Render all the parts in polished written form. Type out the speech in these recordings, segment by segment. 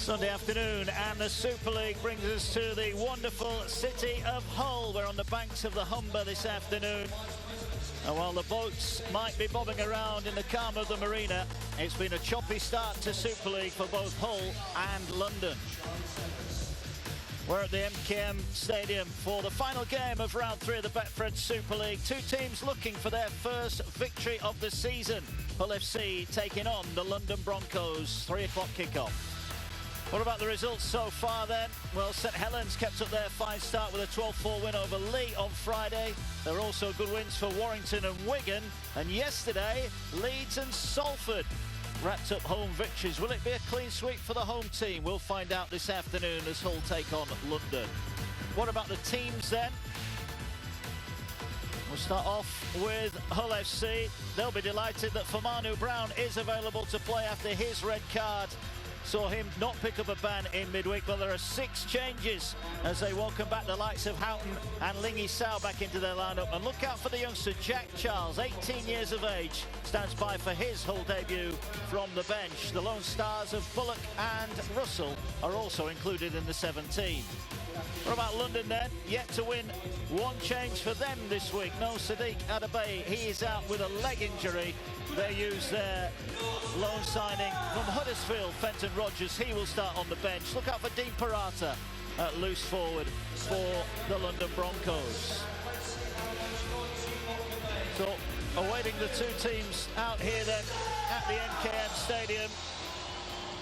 Sunday afternoon, and the Super League brings us to the wonderful city of Hull. We're on the banks of the Humber this afternoon, and while the boats might be bobbing around in the calm of the marina, it's been a choppy start to Super League for both Hull and London. We're at the MKM Stadium for the final game of round 3 of the Betfred Super League. Two teams looking for their first victory of the season. Hull FC taking on the London Broncos. 3 o'clock kickoff. What about the results so far then? Well, St Helens kept up their fine start with a 12-4 win over Leigh on Friday. There were also good wins for Warrington and Wigan. And yesterday, Leeds and Salford wrapped up home victories. Will it be a clean sweep for the home team? We'll find out this afternoon as Hull take on London. What about the teams then? We'll start off with Hull FC. They'll be delighted that Fomanu Brown is available to play after his red card saw him not pick up a ban in midweek, but there are 6 changes as they welcome back the likes of Houghton and Lingy Sao back into their lineup. And look out for the youngster Jack Charles, 18 years of age, stands by for his Hull debut from the bench. The Lone Stars of Bullock and Russell are also included in the 17. What about London then? Yet to win. One change for them this week. No Sadiq Adebayi. He is out with a leg injury. They use their loan signing from Huddersfield, Fenton Rogers. He will start on the bench. Look out for Dean Parata at loose forward for the London Broncos. So awaiting the two teams out here then at the MKM Stadium.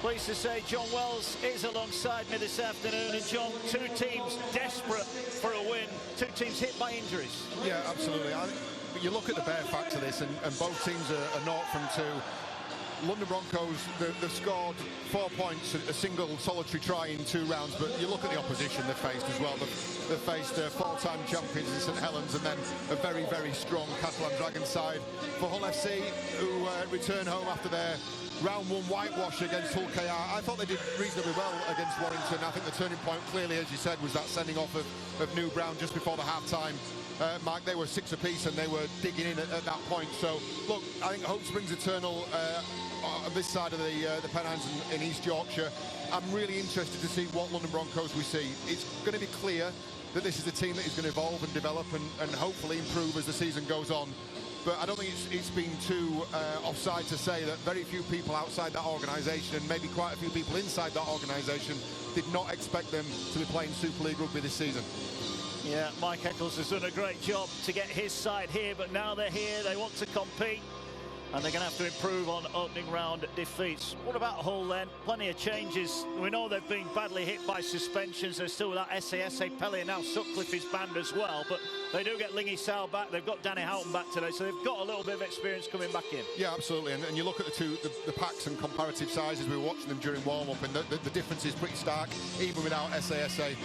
Pleased to say John Wells is alongside me this afternoon. And John, two teams desperate for a win, two teams hit by injuries. Yeah, absolutely. You look at the bare facts of this, and both teams are 0 from 2. London Broncos, they've scored 4 points, a single solitary try in 2 rounds, but you look at the opposition they've faced as well. They've faced 4-time champions in St Helens, and then a very, very strong Catalan Dragons side. For Hull FC, who return home after their round 1 whitewash against Hull KR, I thought they did reasonably well against Warrington. I think the turning point, clearly, as you said, was that sending off of New Brown just before the half-time. Mark, they were 6 apiece and they were digging in at that point. So, look, I think hope springs eternal on this side of the Pennines in East Yorkshire. I'm really interested to see what London Broncos we see. It's going to be clear that this is a team that is going to evolve and develop and hopefully improve as the season goes on. But I don't think it's been too offside to say that very few people outside that organisation, and maybe quite a few people inside that organisation, did not expect them to be playing Super League rugby this season. Yeah, Mike Eccles has done a great job to get his side here, but now they're here, they want to compete, and they're going to have to improve on opening round defeats. What about Hull then? Plenty of changes. We know they've been badly hit by suspensions. They're still without S.A. Pelly, and now Sutcliffe is banned as well, but they do get Lingy Sao back. They've got Danny Houghton back today, so they've got a little bit of experience coming back in. Yeah, absolutely. And you look at the packs and comparative sizes. We were watching them during warm-up, and the difference is pretty stark, even without SASA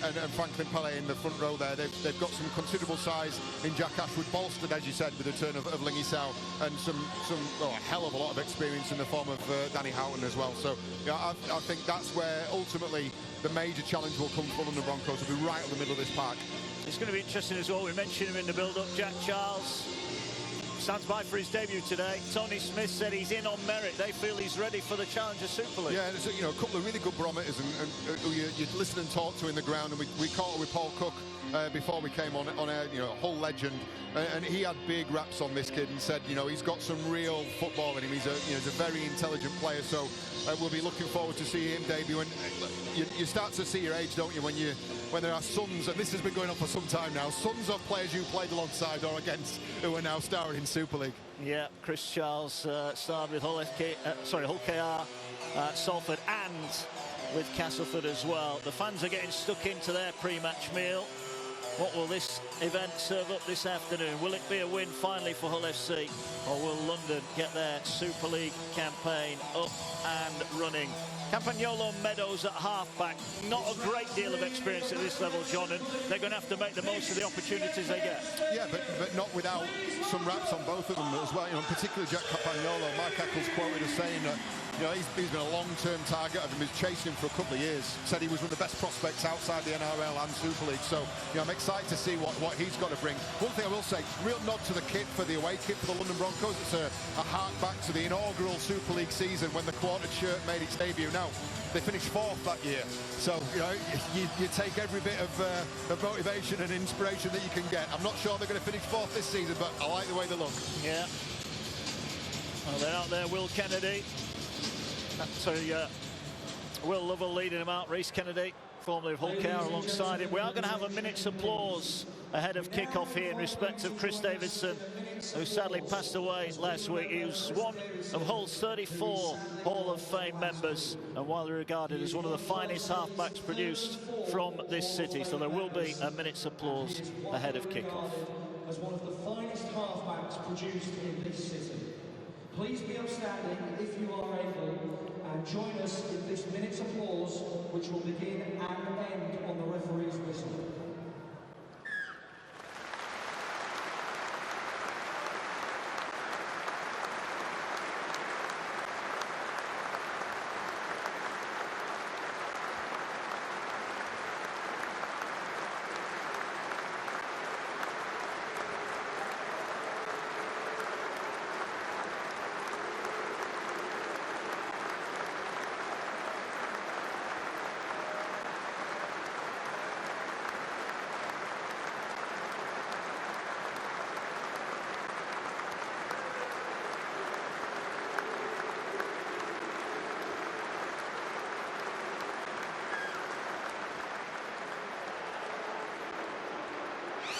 and Franklin Pellet in the front row there. They've got some considerable size in Jack Ashwood, bolstered, as you said, with the return of Lingy Sao, and a hell of a lot of experience in the form of Danny Houghton as well. So yeah, I think that's where ultimately the major challenge will come for London Broncos, to be right in the middle of this pack. It's going to be interesting as well. We mentioned him in the build-up. Jack Charles stands by for his debut today. Tony Smith said he's in on merit. They feel he's ready for the Challenger Super League. Yeah, there's a couple of really good barometers, and who you listen and talk to in the ground. And we caught up with Paul Cook before we came on air. Hull legend, and he had big raps on this kid and said, he's got some real football in him. He's a very intelligent player. So we'll be looking forward to see him debut. And you start to see your age, don't you, when there are sons, and this has been going on for some time now, sons of players you played alongside or against who are now starring in Super League. Yeah, Chris Charles starred with Hull KR, Salford, and with Castleford as well. The fans are getting stuck into their pre-match meal. What will this event serve up this afternoon? Will it be a win finally for Hull FC, or will London get their Super League campaign up and running? Campagnolo Meadows at half-back. Not a great deal of experience at this level, John, and they're going to have to make the most of the opportunities they get. Yeah, but not without some raps on both of them as well. Particularly Jack Campagnolo. Mike Eccles quoted as saying that he's been a long-term target of him. He's chasing him for a couple of years. Said he was one of the best prospects outside the NRL and Super League. So I'm excited excited to see what he's got to bring. One thing I will say, real nod to the kit for the away kit for the London Broncos. It's a hark back to the inaugural Super League season when the quartered shirt made its debut. Now, they finished 4th that year. So, you know, you take every bit of motivation and inspiration that you can get. I'm not sure they're going to finish 4th this season, but I like the way they look. Yeah. Well, they're out there, Will Kennedy. Sorry, Will Lovell leading him out. Reece Kennedy, formerly of Hull KR, alongside him. We are going to have a minute's applause ahead of kick-off here in respect of Chris Davidson, who sadly passed away last week. He was one of Hull's 34 Hall of Fame members and widely regarded as one of the finest halfbacks produced from this city. So there will be a minute's applause ahead of kick-off. As one of the finest halfbacks produced in this city. Please be upstanding if you are able and join us in this minute's applause, which will begin and end on the referee's whistle.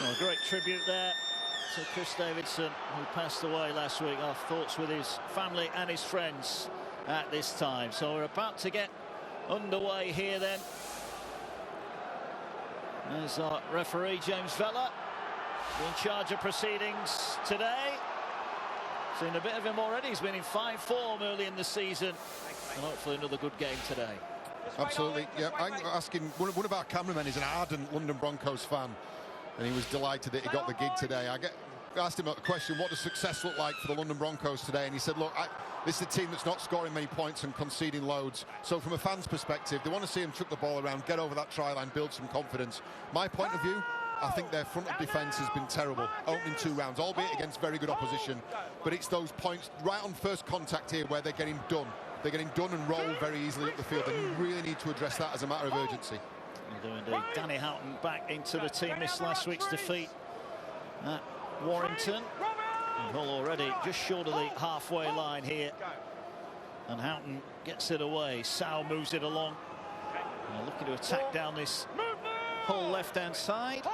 Well, a great tribute there to Chris Davidson, who passed away last week. Our thoughts with his family and his friends at this time. So we're about to get underway here then. There's our referee, James Vella, in charge of proceedings today. Seen a bit of him already. He's been in fine form early in the season. And hopefully another good game today. Absolutely, yeah. I'm asking, one of our cameramen is an ardent London Broncos fan, and he was delighted that he got the gig today. I asked him a question, what does success look like for the London Broncos today? And he said, look, this is a team that's not scoring many points and conceding loads. So from a fan's perspective, they want to see him chuck the ball around, get over that try line, build some confidence. My point of view, I think their front of defence has been terrible, opening 2 rounds, albeit against very good opposition. But it's those points right on first contact here where they're getting done. They're getting done and rolled very easily up the field. They really need to address that as a matter of urgency. They do indeed. Danny Houghton back into the team. Missed last week's defeat at Warrington. And Hull already just short of the halfway line here. And Houghton gets it away. Sow moves it along. Looking to attack down this Hull left-hand side.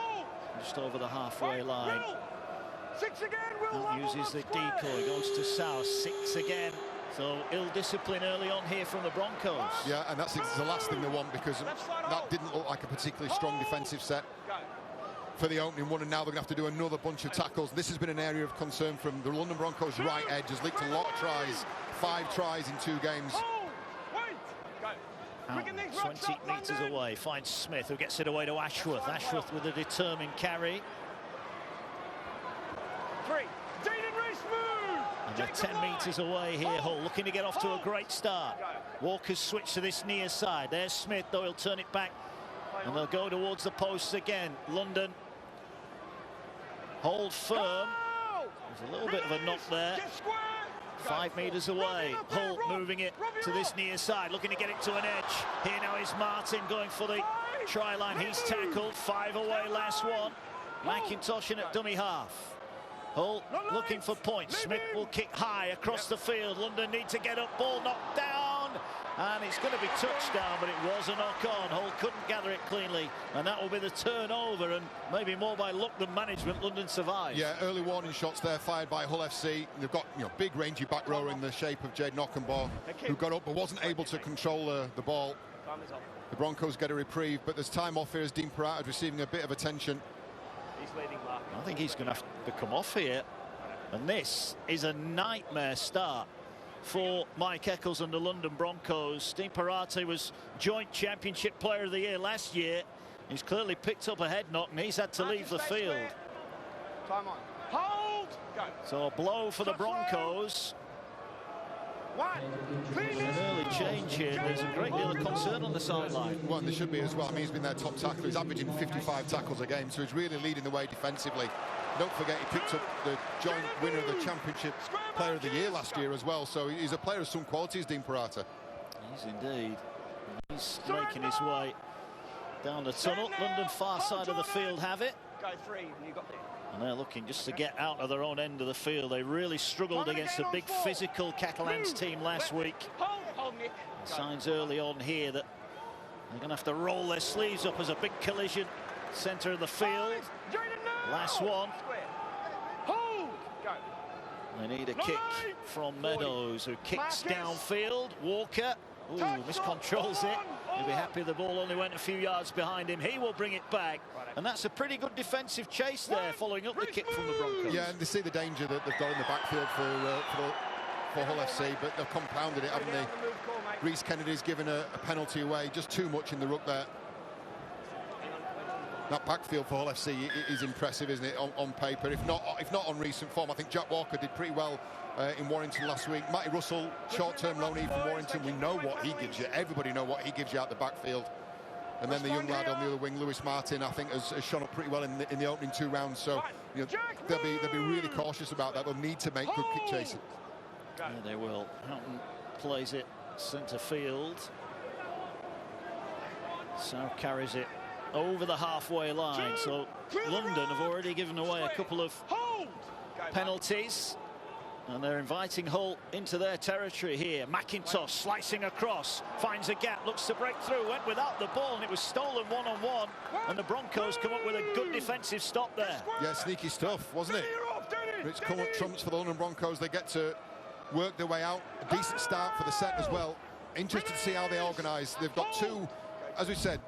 Just over the halfway line. Houghton uses the decoy, goes to Sow. 6 again. So ill-discipline early on here from the Broncos. Yeah, and that's the last thing they want, because that didn't look like a particularly strong defensive set for the opening one, and now they're going to have to do another bunch of tackles. This has been an area of concern from the London Broncos' right edge. Has leaked a lot of tries, 5 tries in 2 games. 20 metres away, finds Smith, who gets it away to Ashworth. Ashworth with a determined carry. 3. Dean Reese move! And they're 10 metres away here, Hull, looking to get off to a great start. Walker's switch to this near side. There's Smith, though he'll turn it back. And they'll go towards the posts again. London hold firm. There's a little bit of a knock there. 5 metres away. Hull moving it to this near side, looking to get it to an edge. Here now is Martin going for the try line. He's tackled. 5 away, last one. McIntosh in at dummy half. Hull looking for points. Smith will kick high across the field. London need to get up. Ball knocked down. And it's going to be touchdown, but it was a knock-on. Hull couldn't gather it cleanly, and that will be the turnover, and maybe more by luck than management. London survives. Yeah, early warning shots there fired by Hull FC. They've got big rangy back rower in the shape of Jade Knockenbaugh, who got up but wasn't able to control the ball. The Broncos get a reprieve, but there's time off here as Dean Parata is receiving a bit of attention. I think he's going to have to come off here, and this is a nightmare start for Mike Eccles and the London Broncos. Dean Parata was joint championship player of the year last year. He's clearly picked up a head knock, and he's had to leave the field. Time on. Hold! Go. So a blow for the Broncos. One. Clean An early change here. There's a great deal of concern on the sideline. Well, there should be as well. I mean, he's been their top tackler. He's averaging 55 tackles a game, so he's really leading the way defensively. Don't forget, he picked up the joint winner of the Championship Player of the Year last year as well, so he's a player of some qualities, Dean Parata. He's indeed. He's making his way down the tunnel. London far side of the field have it. Go 3, and you got it. And they're looking just to get out of their own end of the field. They really struggled against a big physical Catalans team last week. Hold, Nick. Signs early on here that they're going to have to roll their sleeves up as a big collision. Centre of the field. Last one. Hold. Go. They need a kick from Meadows, who kicks downfield. Walker, ooh, miscontrols it. He'll be happy the ball only went a few yards behind him. He will bring it back. And that's a pretty good defensive chase there, following up the kick from the Broncos. Yeah, and they see the danger that they've got in the backfield for Hull FC, but they've compounded it, haven't they? Reece Kennedy's given a penalty away, just too much in the ruck there. That backfield for Hull FC is impressive, isn't it, on paper? If not on recent form. I think Jack Walker did pretty well in Warrington last week. Matty Russell, short-term loanee from Warrington. We know what he gives you. Everybody know what he gives you out the backfield. And then the young lad on the other wing, Lewis Martin, I think has shone up pretty well in the opening 2 rounds. So you know, they'll be really cautious about that. They'll need to make good kick chases. Yeah, they will. Houghton plays it centre field. South carries it over the halfway line. So London have already given away a couple of penalties. And they're inviting Hull into their territory here. McIntosh slicing across, finds a gap, looks to break through, went without the ball, and it was stolen one-on-one. And the Broncos come up with a good defensive stop there. Yeah, sneaky stuff, wasn't it? It's come up trumps for the London Broncos. They get to work their way out. A decent start for the set as well. Interested to see how they organise. They've got 2, as we said,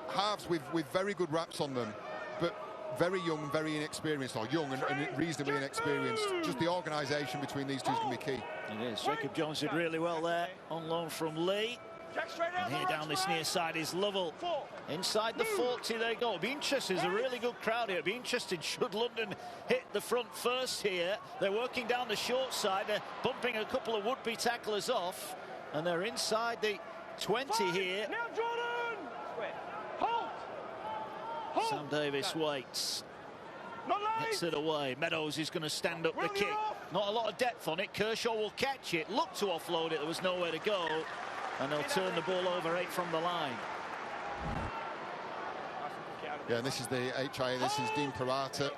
halves with very good wraps on them, but very young, very inexperienced, or young and reasonably inexperienced. Just the organisation between these two is going to be key. It is. Jacob Jones did really well there, on loan from Lee. And here down this near side is Lovell. Inside the 40 they go. It'll be interesting. There's a really good crowd here. It'll be interesting should London hit the front first here. They're working down the short side. They're bumping a couple of would-be tacklers off. And they're inside the 20 here. Now Jordan! Hold! Sam Davis waits. Hits it away. Meadows is going to stand up the kick. Not a lot of depth on it. Kershaw will catch it. Look to offload it. There was nowhere to go. And they'll turn the ball over 8 from the line. Yeah, and this is the HIA. This is Dean Parata,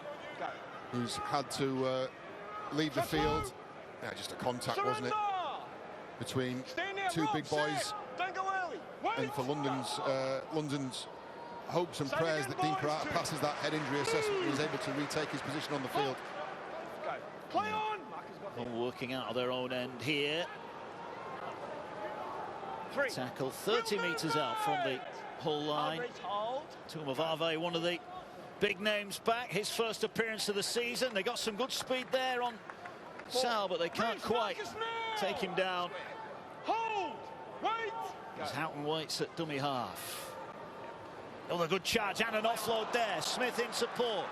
who's had to leave the field. Yeah, just a contact, wasn't it? Between 2 big boys. And for London's hopes and prayers that Dean Parata passes that head injury assessment and is able to retake his position on the field. Play on! All working out of their own end here. Tackle 30 metres out from the Hull line. Tumavave, one of the big names back. His first appearance of the season. They got some good speed there on Sal, but they can't quite take him down. Hold! Wait! As Houghton waits at dummy half. Another good charge and an offload there. Smith in support.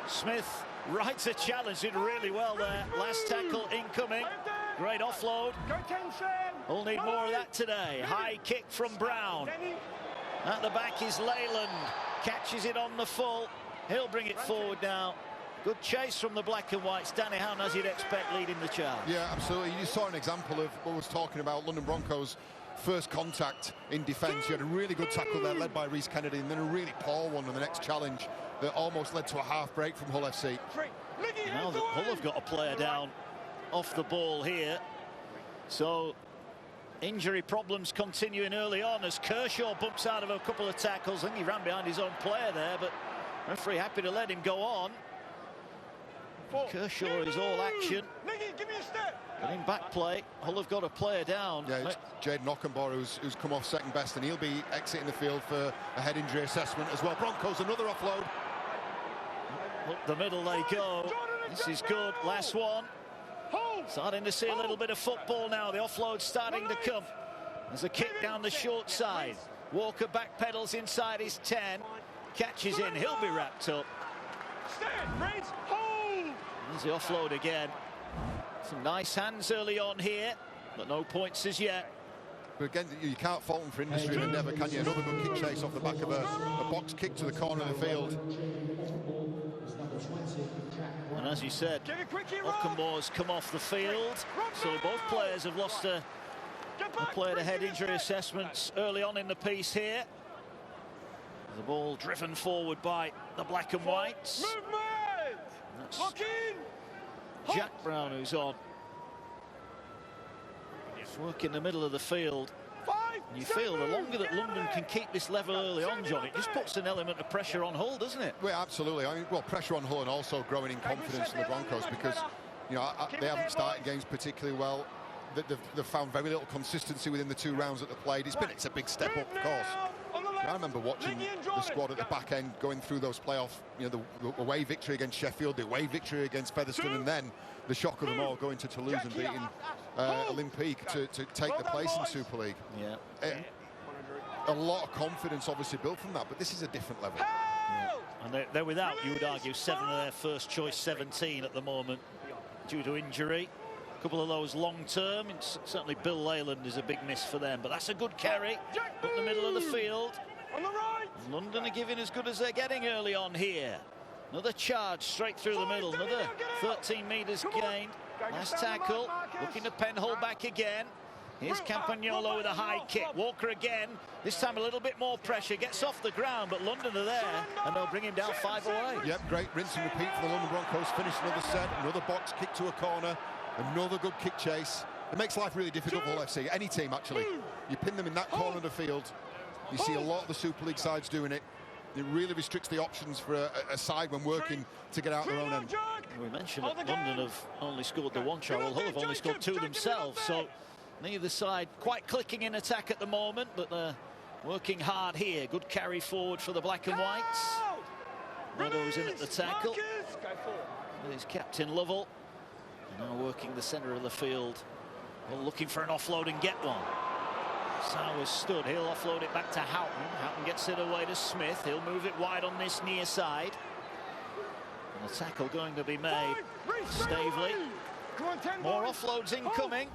Smith rides a challenge, did really well there. Last tackle incoming. Great offload. We'll need more of that today. High kick from Brown. At the back is Leyland. Catches it on the full. He'll bring it forward now. Good chase from the black and whites. Danny Houghton, as you'd expect, leading the charge. Yeah, absolutely. You saw an example of what I was talking about, London Broncos' first contact in defence. You had a really good tackle there led by Reece Kennedy, and then a really poor one on the next challenge that almost led to a half break from Hull FC. Now that Hull have got a player down off the ball here. So injury problems continuing early on as Kershaw bumps out of a couple of tackles. I think he ran behind his own player there, but referee happy to let him go on. Kershaw is all action. Getting back play. Hull have got a player down. Yeah, it's Jaden Ockenborough who's come off second best, and he'll be exiting the field for a head injury assessment as well. Broncos, another offload. Up the middle they go. This is good. Last one. Starting to see a little bit of football now. The offload starting to come. There's a kick down the short side. Walker back pedals inside his 10. Catches in. He'll be wrapped up. There's the offload again. Some nice hands early on here. but no points as yet. But again, you can't fault them for industry and never, can you? Another good kick chase off the back of a box kick to the corner of the field. And as you said, Ockenmore's come off the field, so both players have lost a player to head injury assessments early on in the piece here. The ball driven forward by the black and whites. That's Jack Brown who's on. He's working the middle of the field. And you feel the longer that London can keep this level early on, John, it just puts an element of pressure on Hull, doesn't it? Well, absolutely. I mean, well, pressure on Hull and also growing in confidence in the Broncos because, you know, they haven't started games particularly well. They've found very little consistency within the 2 rounds that they've played. It's a big step up, of course. I remember watching the squad at the back end going through those playoff, you know, the away victory against Sheffield, the away victory against Featherstone, and then the shock of them all going to Toulouse and beating Olympique to take the place in Super League. Yeah. A lot of confidence obviously built from that, but this is a different level. Yeah. And they're without, you would argue, 7 of their first choice 17 at the moment due to injury. A couple of those long term, and certainly Bill Leyland is a big miss for them, but that's a good carry up the middle of the field. London are giving as good as they're getting early on here. Another charge straight through the middle, another 13 metres gained. Nice tackle, looking to pen Hull back again. Here's Campagnolo with a high kick. Walker again, this time a little bit more pressure, gets off the ground, but London are there, and they'll bring him down 5 away. Yep, great rinse and repeat for the London Broncos. Finish another set, another box kick to a corner, another good kick chase. It makes life really difficult for Hull FC, any team actually. You pin them in that corner of the field. You see a lot of the Super League sides doing it. It really restricts the options for a side when working to get out their own end. We mentioned that London have only scored the 1 try, while Hull have only scored 2 themselves, so neither side quite clicking in attack at the moment, but they're working hard here. Good carry forward for the black and whites. Meadows in at the tackle. There's Captain Lovell. Now working the centre of the field. Well, looking for an offload and get one. Sowers stood, he'll offload it back to Houghton. Houghton gets it away to Smith. He'll move it wide on this near side. And the tackle going to be made. Stavely. More offloads incoming.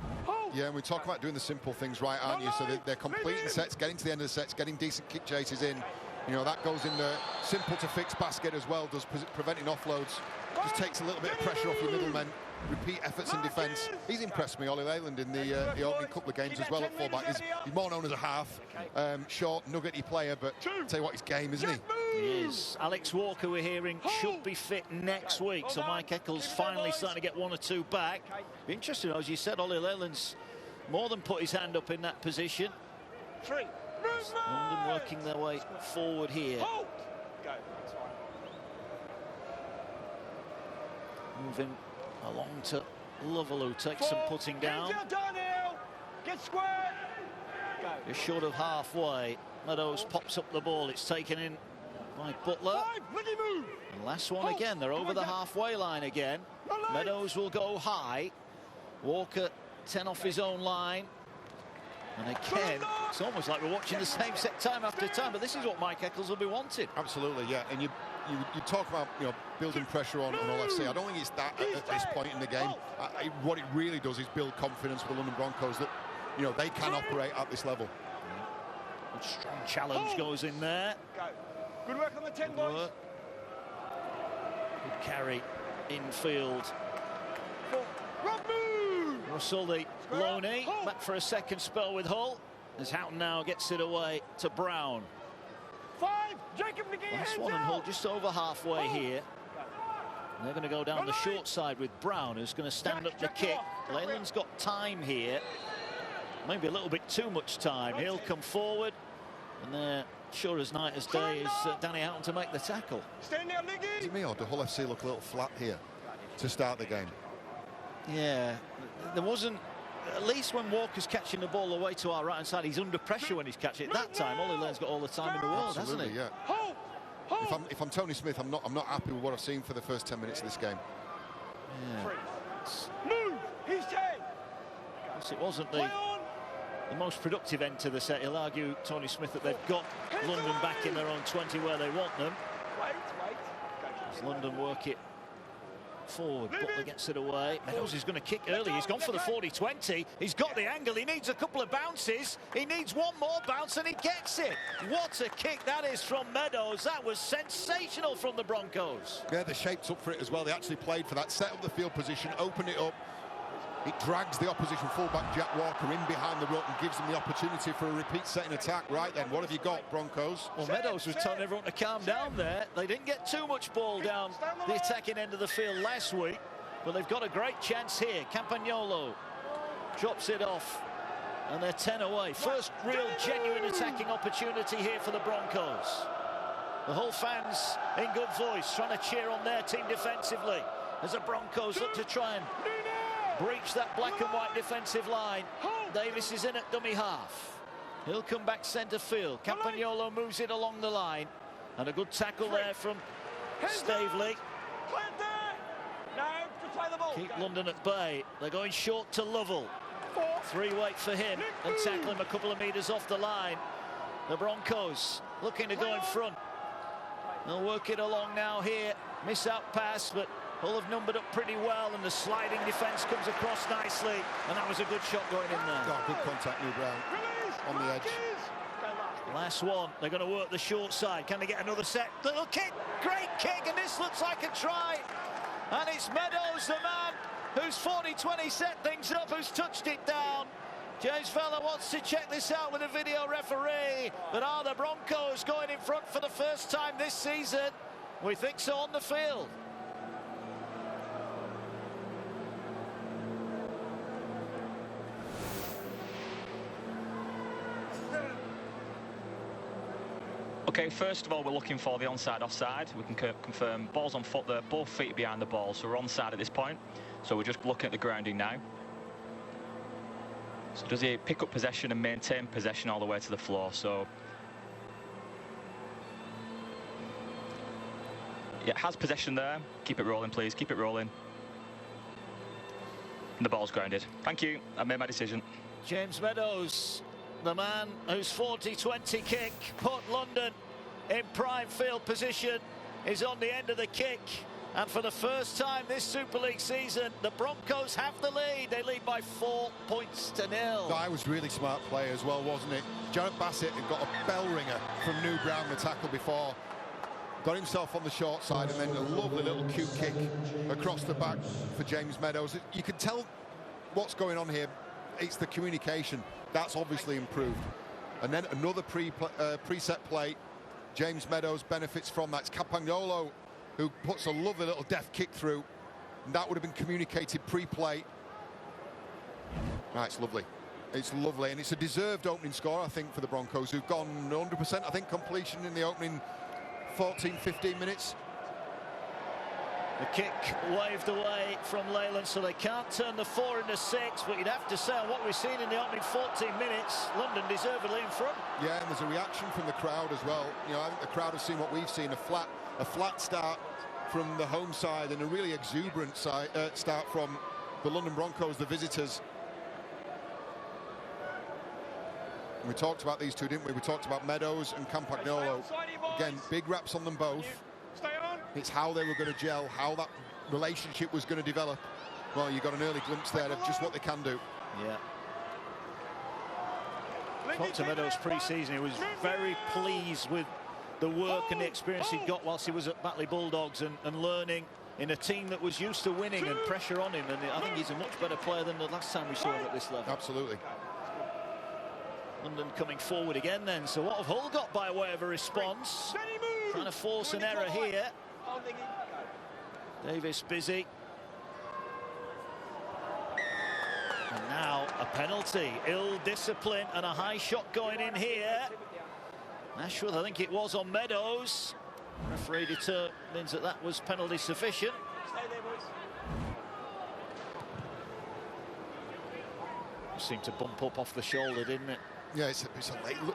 Yeah, and we talk about doing the simple things right, aren't you? So they're completing sets, getting to the end of the sets, getting decent kick chases in. You know, that goes in the simple to fix basket as well, does preventing offloads. Just takes a little bit of pressure off your middlemen. Repeat efforts in defence. He's impressed me, Ollie Leyland, in the opening couple of games as well at fullback. He's more known as a half, short, nuggety player, but I'll tell you what, his game, isn't he? He is. Alex Walker, we're hearing, should be fit next week, so Mike Eccles finally starting to get 1 or 2 back. Be interesting, as you said, Ollie Leyland's more than put his hand up in that position. London working their way forward here. Moving along to Lovell, who takes some putting down. Just short of halfway. Meadows pops up the ball. It's taken in by Butler. And last one again. They're over the halfway line again. Meadows will go high. Walker 10 off his own line. And again, it's almost like we're watching the same set time after time, but this is what Mike Eccles will be wanting. Absolutely, yeah. And you talk about, you know, building pressure on Hull FC. I don't think it's that at this point in the game. What it really does is build confidence for the London Broncos that, you know, they can operate at this level. Good strong challenge goes in there. Good work on the 10, boys. Good carry infield. Russell, the loanee, back for a second spell with Hull. As Houghton now gets it away to Brown. Last one and Hull just over halfway here. And they're going to go down the short side with Brown, who's going to stand up the kick. Leyland's got time here. Maybe a little bit too much time. He'll come forward. And there, sure as night as day, is Danny Houghton to make the tackle. Is it me, or do Hull FC look a little flat here to start the game? Yeah, there wasn't, at least when Walker's catching the ball away to our right-hand side, he's under pressure when he's catching it. That time, Ollie Leyland's got all the time in the world, hasn't he? Yeah. If I'm Tony Smith, I'm not happy with what I've seen for the first 10 minutes of this game. Yeah. Move! He's 10! It wasn't the most productive end to the set. He'll argue, Tony Smith, that they've got London back in their own 20 where they want them. As London work it forward. Butler gets it away. Meadows is going to kick early. He's gone for the 40-20. He's got the angle. He needs a couple of bounces. He needs one more bounce and he gets it. What a kick that is from Meadows. That was sensational from the Broncos. Yeah, they're shaped up for it as well. They actually played for that, set up the field position, open it up. It drags the opposition fullback Jack Walker in behind the ruck and gives them the opportunity for a repeat setting attack. Right then, what have you got, Broncos? Well, Meadows was telling everyone to calm down there. They didn't get too much ball down the attacking end of the field last week, but they've got a great chance here. Campagnolo drops it off, and they're 10 away. First real genuine attacking opportunity here for the Broncos. The whole fans in good voice trying to cheer on their team defensively as the Broncos look to try and breach that black and white defensive line. Davis is in at dummy half. He'll come back centre field. Campagnolo moves it along the line. And a good tackle there from Staveley. Keep London at bay. They're going short to Lovell. 3 wait for him and tackle him a couple of metres off the line. The Broncos looking to go in front. They'll work it along now here. Miss out pass, but Hull have numbered up pretty well, and the sliding defence comes across nicely, and that was a good shot going in there. Oh, good contact, New Brown, on the edge. Last one, they're going to work the short side. Can they get another set? Little kick, great kick, and this looks like a try. And it's Meadows, the man who's 40-20 set things up, who's touched it down. James Vella wants to check this out with a video referee, but are the Broncos going in front for the first time this season? We think so on the field. Okay, first of all, we're looking for the onside offside. We can confirm balls on foot there, both feet behind the ball, so we're onside at this point. So we're just looking at the grounding now. So does he pick up possession and maintain possession all the way to the floor? So yeah, has possession there. Keep it rolling, please. Keep it rolling. And the ball's grounded. Thank you. I made my decision. James Meadows, the man whose 40-20 kick put London in prime field position, is on the end of the kick. And for the first time this Super League season, the Broncos have the lead. They lead by 4 points to 0. That was really smart play as well, wasn't it? Jared Bassett had got a bell ringer from New Brown, the tackle before. Got himself on the short side, and then a lovely little cute kick across the back for James Meadows. You can tell what's going on here. It's the communication. That's obviously improved. And then another preset play. James Meadows benefits from that. It's Campagnolo who puts a lovely little deft kick through. And that would have been communicated pre-play. It's lovely. It's lovely. And it's a deserved opening score, I think, for the Broncos, who've gone 100%, I think, completion in the opening 14-15 minutes. The kick waved away from Leyland, so they can't turn the 4 into 6, but you'd have to say on what we've seen in the opening 14 minutes, London deservedly in front. Yeah, and there's a reaction from the crowd as well. You know, I think the crowd have seen what we've seen, a flat start from the home side and a really exuberant start from the London Broncos, the visitors. And we talked about these two, didn't we? We talked about Meadows and Campagnolo. Again, big raps on them both. It's how they were going to gel, how that relationship was going to develop. Well, you got an early glimpse there of just what they can do. Yeah. Talked to Meadows pre-season. He was very pleased with the work and the experience he got whilst he was at Batley Bulldogs and learning in a team that was used to winning and pressure on him. And I think he's a much better player than the last time we saw him at this level. Absolutely. London coming forward again then. So what have Hull got by way of a response? Trying to force an error here. Davis busy. And now a penalty. Ill discipline and a high shot going in here. Ashworth, I think it was on Meadows. Referee determines that was penalty sufficient. Seemed to bump up off the shoulder, didn't it? Yeah, it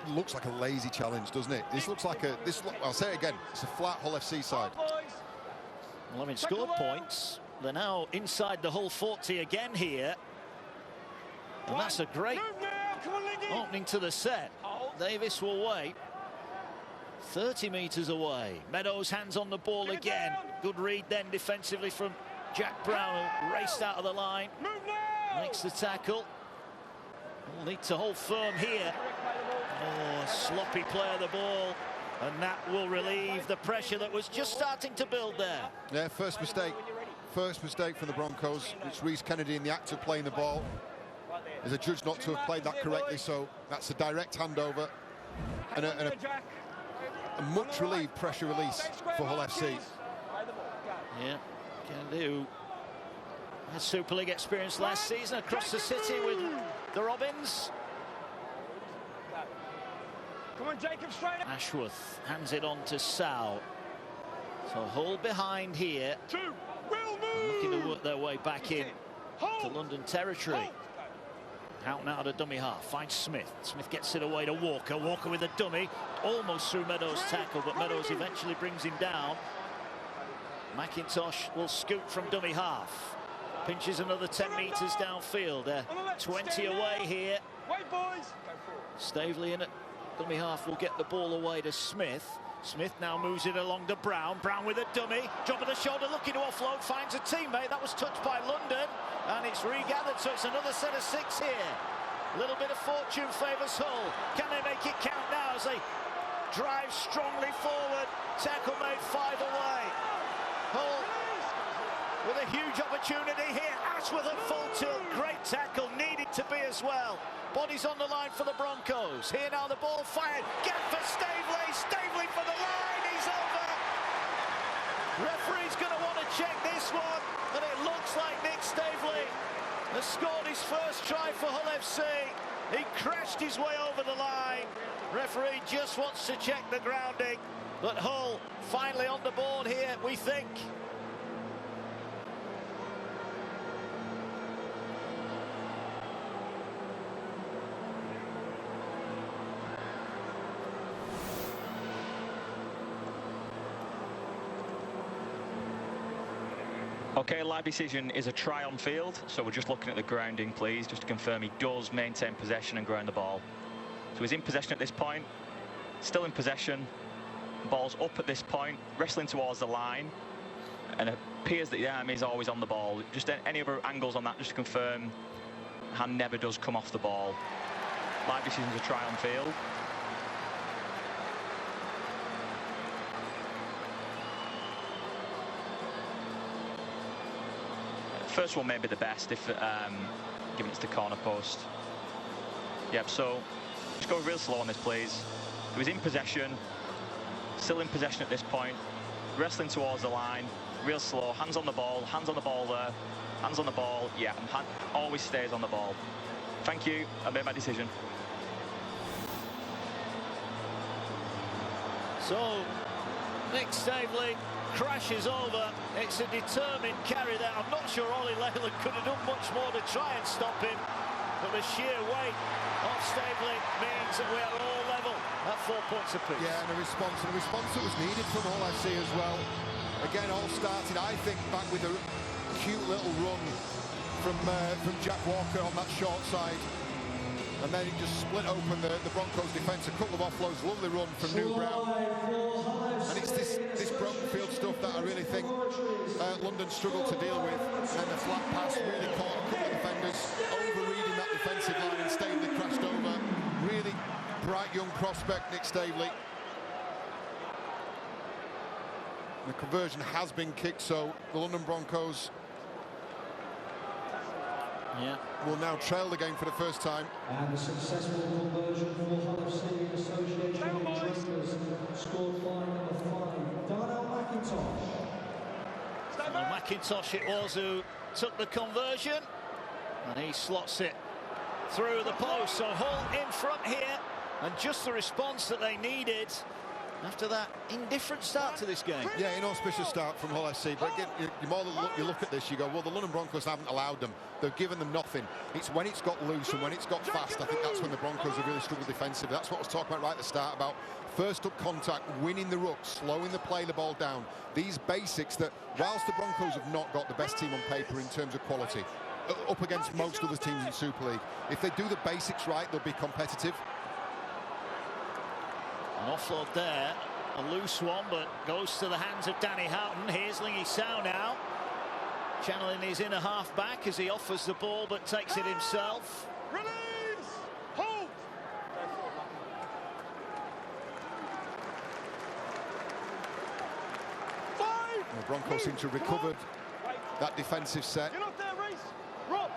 looks like a lazy challenge, doesn't it? This looks like I'll say it again. It's a flat Hull FC side. Well, having scored points, they're now inside the Hull 40 again here. And that's a great opening to the set. Davis will wait. 30 metres away. Meadows hands on the ball again. Good read then defensively from Jack Brown, who raced out of the line, makes the tackle. We'll need to hold firm here. Oh, sloppy play of the ball, and that will relieve the pressure that was just starting to build there. Yeah, first mistake from the Broncos. It's Reece Kennedy in the act of playing the ball. There's a judge not to have played that correctly, so that's a direct handover and a much relieved pressure release for Hull FC. Yeah, can do. Had Super League experience last season across the city with the Robins. Come on, Jacob, straight up. Ashworth hands it on to Sal. So Hull behind here, looking to work their way back in to London territory. Out and out of dummy half, finds Smith. Smith gets it away to Walker. Walker with a dummy, almost through Meadows' tackle, but Meadows eventually brings him down. McIntosh will scoot from dummy half. Pinches another 10 metres downfield. 20 away here. Staveley in at dummy half will get the ball away to Smith. Smith now moves it along to Brown. Brown with a dummy. Drop of the shoulder, looking to offload. Finds a teammate. That was touched by London. And it's regathered, so it's another set of 6 here. A little bit of fortune favours Hull. Can they make it count now as they drive strongly forward? Tackle made 5 away. Hull with a huge opportunity here. Ashworth at full tilt. Great tackle, needed to be as well. Bodies on the line for the Broncos. Here now the ball fired. Get for Staveley. Staveley for the line. He's over. Referee's going to want to check this one. And it looks like Nick Staveley has scored his first try for Hull FC. He crashed his way over the line. Referee just wants to check the grounding. But Hull finally on the board here, we think. Okay, live decision is a try on field, so we're just looking at the grounding, please, just to confirm he does maintain possession and ground the ball. So he's in possession at this point, still in possession, ball's up at this point, wrestling towards the line, and it appears that the arm is always on the ball. Just any other angles on that, just to confirm, hand never does come off the ball. Live decision is a try on field. First one may be the best if given it's the corner post. Yep, so just go real slow on this, please. He was in possession, still in possession at this point, wrestling towards the line, real slow, hands on the ball there, hands on the ball, yeah, and always stays on the ball. Thank you, I made my decision. So, Nick Staveley crashes over. It's a determined carry there. I'm not sure Ollie Leyland could have done much more to try and stop him, but the sheer weight of Staveley means that we are all level at 4 points apiece. Yeah, and a response that was needed from Hull FC as well. Again, all started, I think, back with a cute little run from Jack Walker on that short side. And then he just split open the Broncos defence. A couple of offloads, lovely run from New Brown. And it's this broken field stuff that I really think London struggled to deal with. And the flat pass really caught a couple of defenders, overreading that defensive line, and Staveley crashed over. Really bright young prospect, Nick Staveley. The conversion has been kicked, so the London Broncos will now trail the game for the first time. And the successful conversion for Hull FC in association with Drapers, scored by number 5, Darnell McIntosh. Well, McIntosh it was who took the conversion, and he slots it through the post. So Hull in front here, and just the response that they needed after that indifferent start to this game. Yeah, inauspicious start from Hull FC, but again, you look at this, you go, well, the London Broncos haven't allowed them. They've given them nothing. It's when it's got loose and when it's got fast, I think that's when the Broncos have really struggled defensively. That's what I was talking about right at the start, about first up contact, winning the ruck, slowing the play, the ball down. These basics that, whilst the Broncos have not got the best team on paper in terms of quality, up against most other teams in Super League, if they do the basics right, they'll be competitive. An offload there, a loose one, but goes to the hands of Danny Houghton. Here's Lingy Sow now. channeling his inner half-back as he offers the ball but takes it himself. Release! Hold! The Broncos seem to have recovered that defensive set. You're not there, Reece. Rob.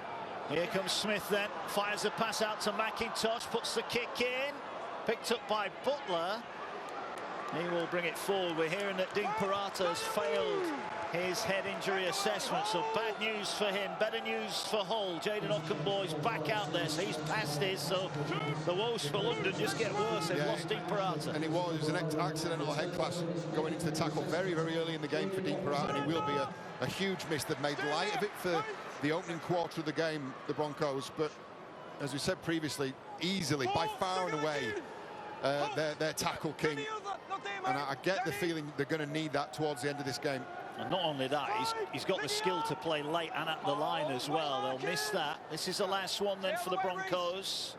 Here comes Smith then, fires a pass out to McIntosh, puts the kick in, picked up by Butler. He will bring it forward. We're hearing that Dean Purata has failed his head injury assessment, so bad news for him, better news for Hull. Jayden Okunboy's back out there, so he's past it, so the woes for London just get worse. They've lost Dean Purata. And it was an accidental head clash going into the tackle very, very early in the game for Dean Purata, and he will be a huge miss. They've made light of it for the opening quarter of the game, the Broncos, but as we said previously, easily, by far and away, their tackle king. And I get the feeling they're going to need that towards the end of this game. And not only that, he's got the skill to play late and at the line as well. They'll miss that. This is the last one then for the Broncos.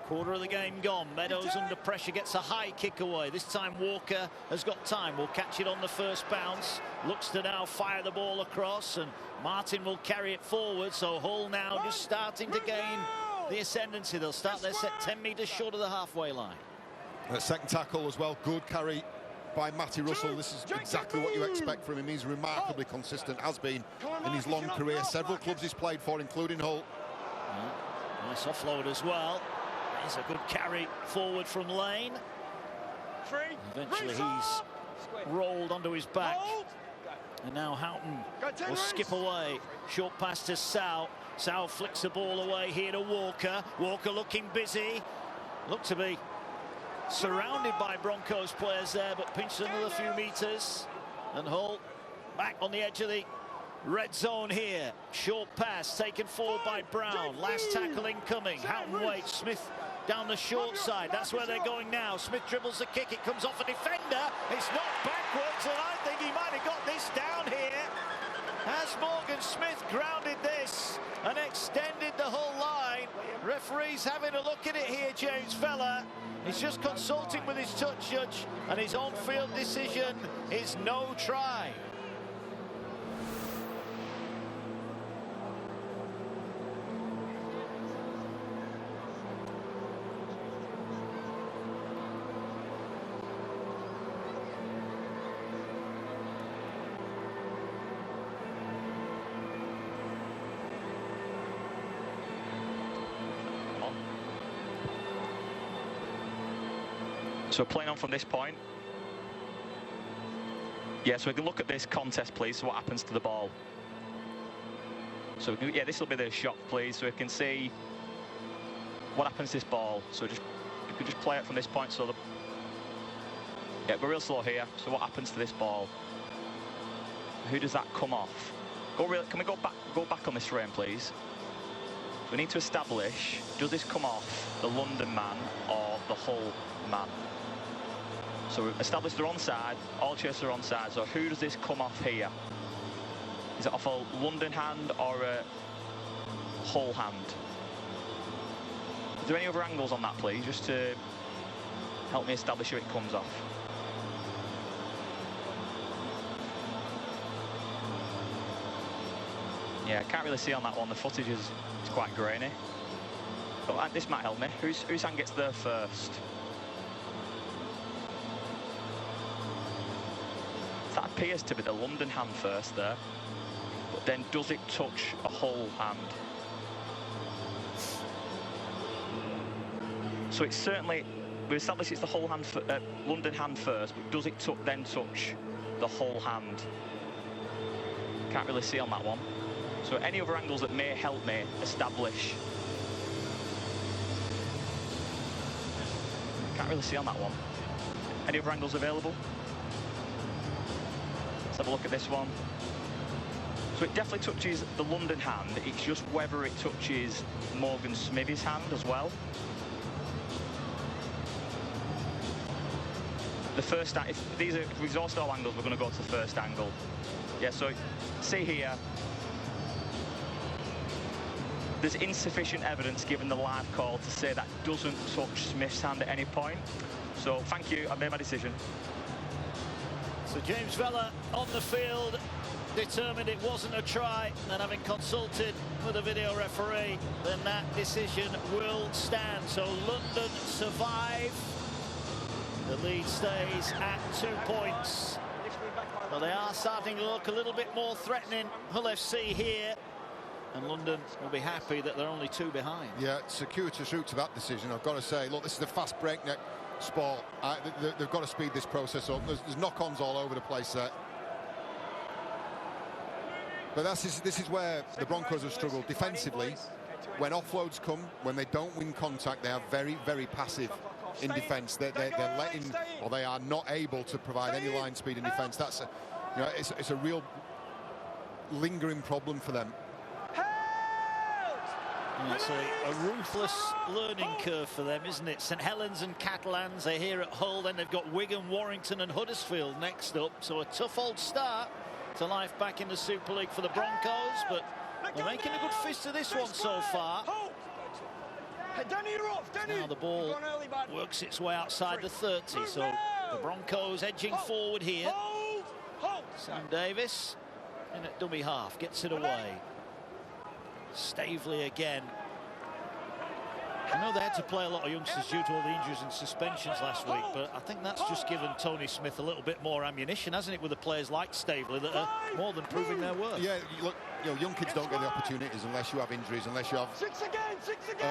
Quarter of the game gone. Meadows under pressure, gets a high kick away. This time Walker has got time. Will catch it on the first bounce. Looks to now fire the ball across, and Martin will carry it forward. So Hull now just starting to gain the ascendancy. They'll start their set 10 metres short of the halfway line. The second tackle as well, good carry by Matty Russell. This is exactly what you expect from him. He's remarkably consistent, has been in his long career. Several clubs he's played for, including Hull. Nice offload as well. There's a good carry forward from Lane. Eventually he's rolled onto his back. And now Houghton will skip away. Short pass to Sal. Sal flicks the ball away here to Walker. Walker looking busy. Looked to be surrounded by Broncos players there, but pinched another few metres. And Hull back on the edge of the red zone here. Short pass taken forward by Brown. Last tackle incoming. Houghton waits. Smith down the short side. That's where they're going now. Smith dribbles the kick. It comes off a defender. It's knocked backwards, and I think he might have got this down here. Has Morgan Smith grounded this and extended the Hull line? Referee's having a look at it here, James Feller. He's just consulting with his touch judge, and his on-field decision is no try. So playing on from this point. Yeah, so we can look at this contest, please. So what happens to the ball? So we can, yeah, this will be the shot, please. So we can see what happens to this ball. So just you can just play it from this point. So yeah, we're real slow here. So what happens to this ball? Who does that come off? Can we go back on this frame, please? We need to establish, does this come off the London man or the Hull man? So we've established they're onside, all chasers are onside, so who does this come off here? Is it off a London hand or a Hull hand? Is there any other angles on that, please, just to help me establish who it comes off? Yeah, I can't really see on that one, the footage is quite grainy. But this might help me. Whose hand gets there first? That appears to be the London hand first there. But then does it touch a Hull hand? So it's certainly, we established it's the Hull hand, London hand first, but does it then touch the Hull hand? Can't really see on that one. So any other angles that may help me establish? Can't really see on that one. Any other angles available? Let's have a look at this one. So it definitely touches the London hand. It's just whether it touches Morgan Smithy's hand as well. The first, if these are exhaust all angles, we're going to go to the first angle. Yeah, so see here. There's insufficient evidence given the live call to say that doesn't touch Smith's hand at any point. So thank you, I've made my decision. So James Vella on the field determined it wasn't a try, and having consulted with the video referee, then that decision will stand. So London survive. The lead stays at 2 points. But they are starting to look a little bit more threatening, Hull FC here. And London will be happy that they're only 2 behind. Yeah, circuitous route to that decision. I've got to say, look, this is a fast breakneck sport. They've got to speed this process up. There's knock-ons all over the place there. But this is where the Broncos have struggled defensively. When offloads come, when they don't win contact, they are very, very passive in defence. They're letting, or they are not able to provide any line speed in defence. That's it's a real lingering problem for them. It's a ruthless learning curve for them, isn't it? St Helens and Catalans, they're here at Hull. Then they've got Wigan, Warrington and Huddersfield next up. So a tough old start to life back in the Super League for the Broncos, but they're making a good fist of this one so far. Now the ball works its way outside the 30, so the Broncos edging forward here. Sam Davis in at dummy half, gets it away. Staveley again. I know they had to play a lot of youngsters due to all the injuries and suspensions last week, but I think that's just given Tony Smith a little bit more ammunition, hasn't it, with the players like Staveley that are more than proving their worth. Yeah, look, young kids don't get the opportunities unless you have injuries, unless you have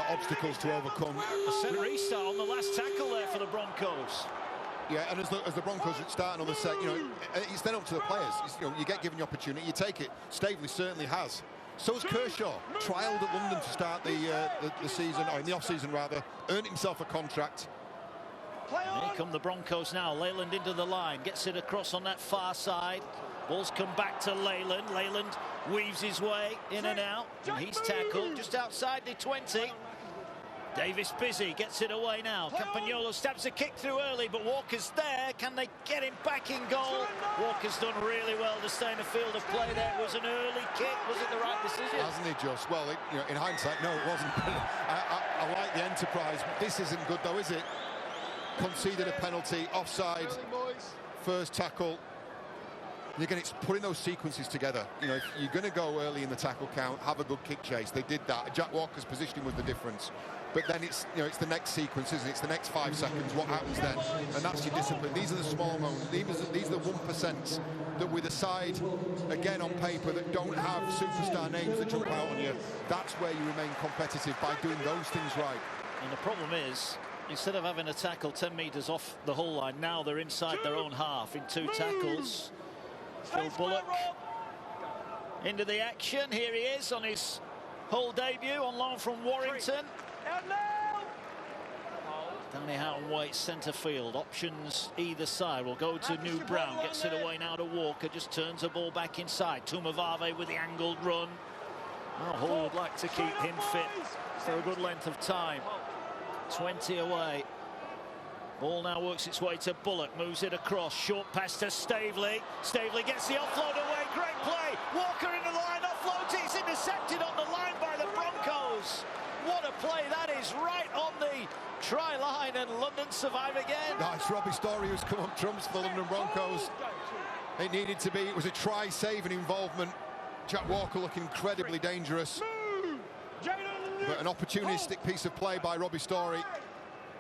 obstacles to overcome. A set restart on the last tackle there for the Broncos. Yeah, and as the Broncos start another set, it's then up to the players. You get given the opportunity, you take it. Staveley certainly has. So has Kershaw, trialled at London to start the season, or in the off-season rather, earned himself a contract. Here come the Broncos now. Leyland into the line, gets it across on that far side. Ball's come back to Leyland. Leyland weaves his way in and out, and he's tackled just outside the 20. Davis busy, gets it away now. Campagnolo stabs a kick through early, but Walker's there. Can they get him back in goal? Walker's done really well to stay in the field of play there. It was an early kick. Was it the right decision? Hasn't he just? Well, in hindsight, no, it wasn't. I like the enterprise. This isn't good, though, is it? Conceded a penalty, offside, first tackle. Again, it's putting those sequences together. If you're going to go early in the tackle count, have a good kick chase. They did that. Jack Walker's positioning was the difference. But then it's the next sequence, isn't it? It's the next 5 seconds. What happens then? And that's your discipline. These are the small moments. These are the 1% that, with a side, again on paper, that don't have superstar names that jump out on you. That's where you remain competitive, by doing those things right. And the problem is, instead of having a tackle 10 metres off the Hull line, now they're inside their own half in 2 tackles. Phil Bullock into the action. Here he is on his Hull debut on loan from Warrington. Danny Houghton waits centre field. Options either side. Will go to New Brown. Gets it away now to Walker. Just turns the ball back inside. Tumavave with the angled run. Oh, Hull would like to keep him fit for a good length of time. 20 away. Ball now works its way to Bullock, moves it across, short pass to Staveley. Staveley gets the offload away, great play. Walker into the line, offloads, it's intercepted on the line by the Broncos. What a play that is, right on the try line, and London survive again. Nice, Robbie Story, who's come up trumps for the London Broncos. It needed to be, it was a try, save and involvement. Jack Walker looking incredibly dangerous. But an opportunistic piece of play by Robbie Story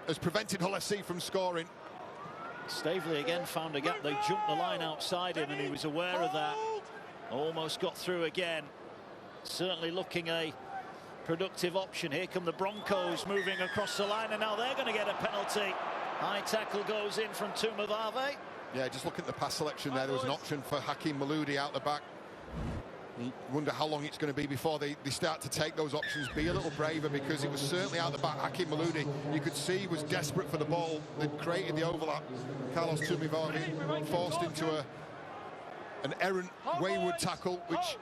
has prevented Hull FC from scoring. Staveley again found a gap. They jumped the line outside him, and he was aware of that. Almost got through again. Certainly looking a productive option. Here come the Broncos moving across the line, and now they're going to get a penalty. High tackle goes in from Tumavave. Yeah, just look at the pass selection there. There was an option for Hakeem Maloudi out the back. You wonder how long it's going to be before they start to take those options. Be a little braver, because it was certainly out the back. Hakeem Maloudi, you could see, was desperate for the ball. They'd created the overlap. Carlos Tumivave forced into an errant, wayward tackle, which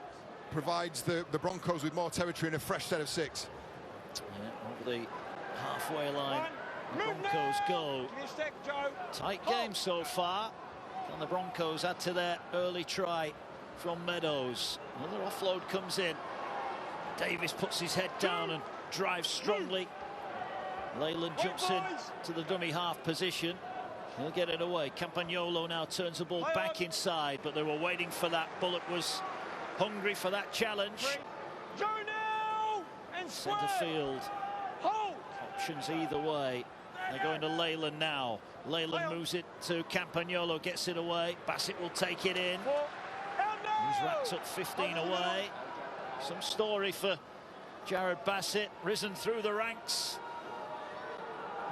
provides the Broncos with more territory and a fresh set of 6. Yeah, over the halfway line, the Broncos go. Tight game so far. And the Broncos add to their early try from Meadows. Another offload comes in. Davis puts his head down and drives strongly. Leyland jumps in to the dummy half position. He'll get it away. Campagnolo now turns the ball back inside, but they were waiting for that. Bullock was hungry for that challenge. Go now! And Centre field. Hold! Options either way. They're going to Leyland now. Leyland moves it to Campagnolo, gets it away. Bassett will take it in. He's wrapped up 15 away. Some story for Jared Bassett, risen through the ranks.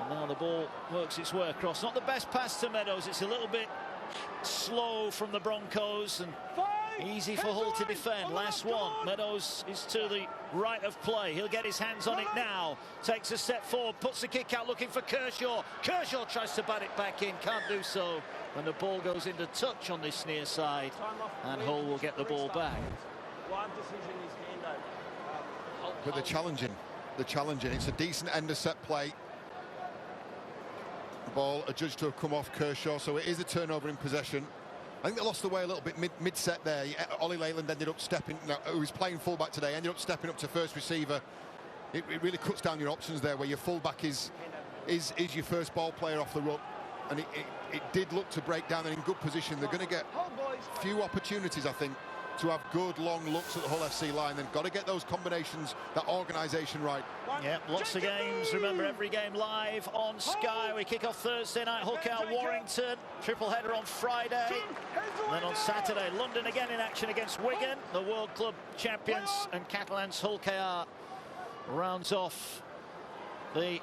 And now the ball works its way across. Not the best pass to Meadows. It's a little bit slow from the Broncos and easy for Hull to defend. Last one. Meadows is to the right of play. He'll get his hands on it now. Takes a step forward, puts the kick out looking for Kershaw. Kershaw tries to bat it back in, can't do so. And the ball goes into touch on this near side. And Hull will get the ball back. One decision is handled. But they're challenging. It's a decent end of set play. The ball adjudged to have come off Kershaw, so it is a turnover in possession. I think they lost the way a little bit mid-set there. Ollie Leyland ended up stepping, who was playing fullback today, ended up stepping up to first receiver. It really cuts down your options there, where your fullback is your first ball player off the run. And it did look to break down and in good position. They're going to get few opportunities, I think, to have good long looks at the Hull FC line. They've got to get those combinations, that organisation right. Yeah, lots of games. Remember, every game live on Sky. We kick off Thursday night, Hull KR Warrington. Triple header on Friday. And then on Saturday, London again in action against Wigan, the World Club champions. And Catalans Hull KR rounds off the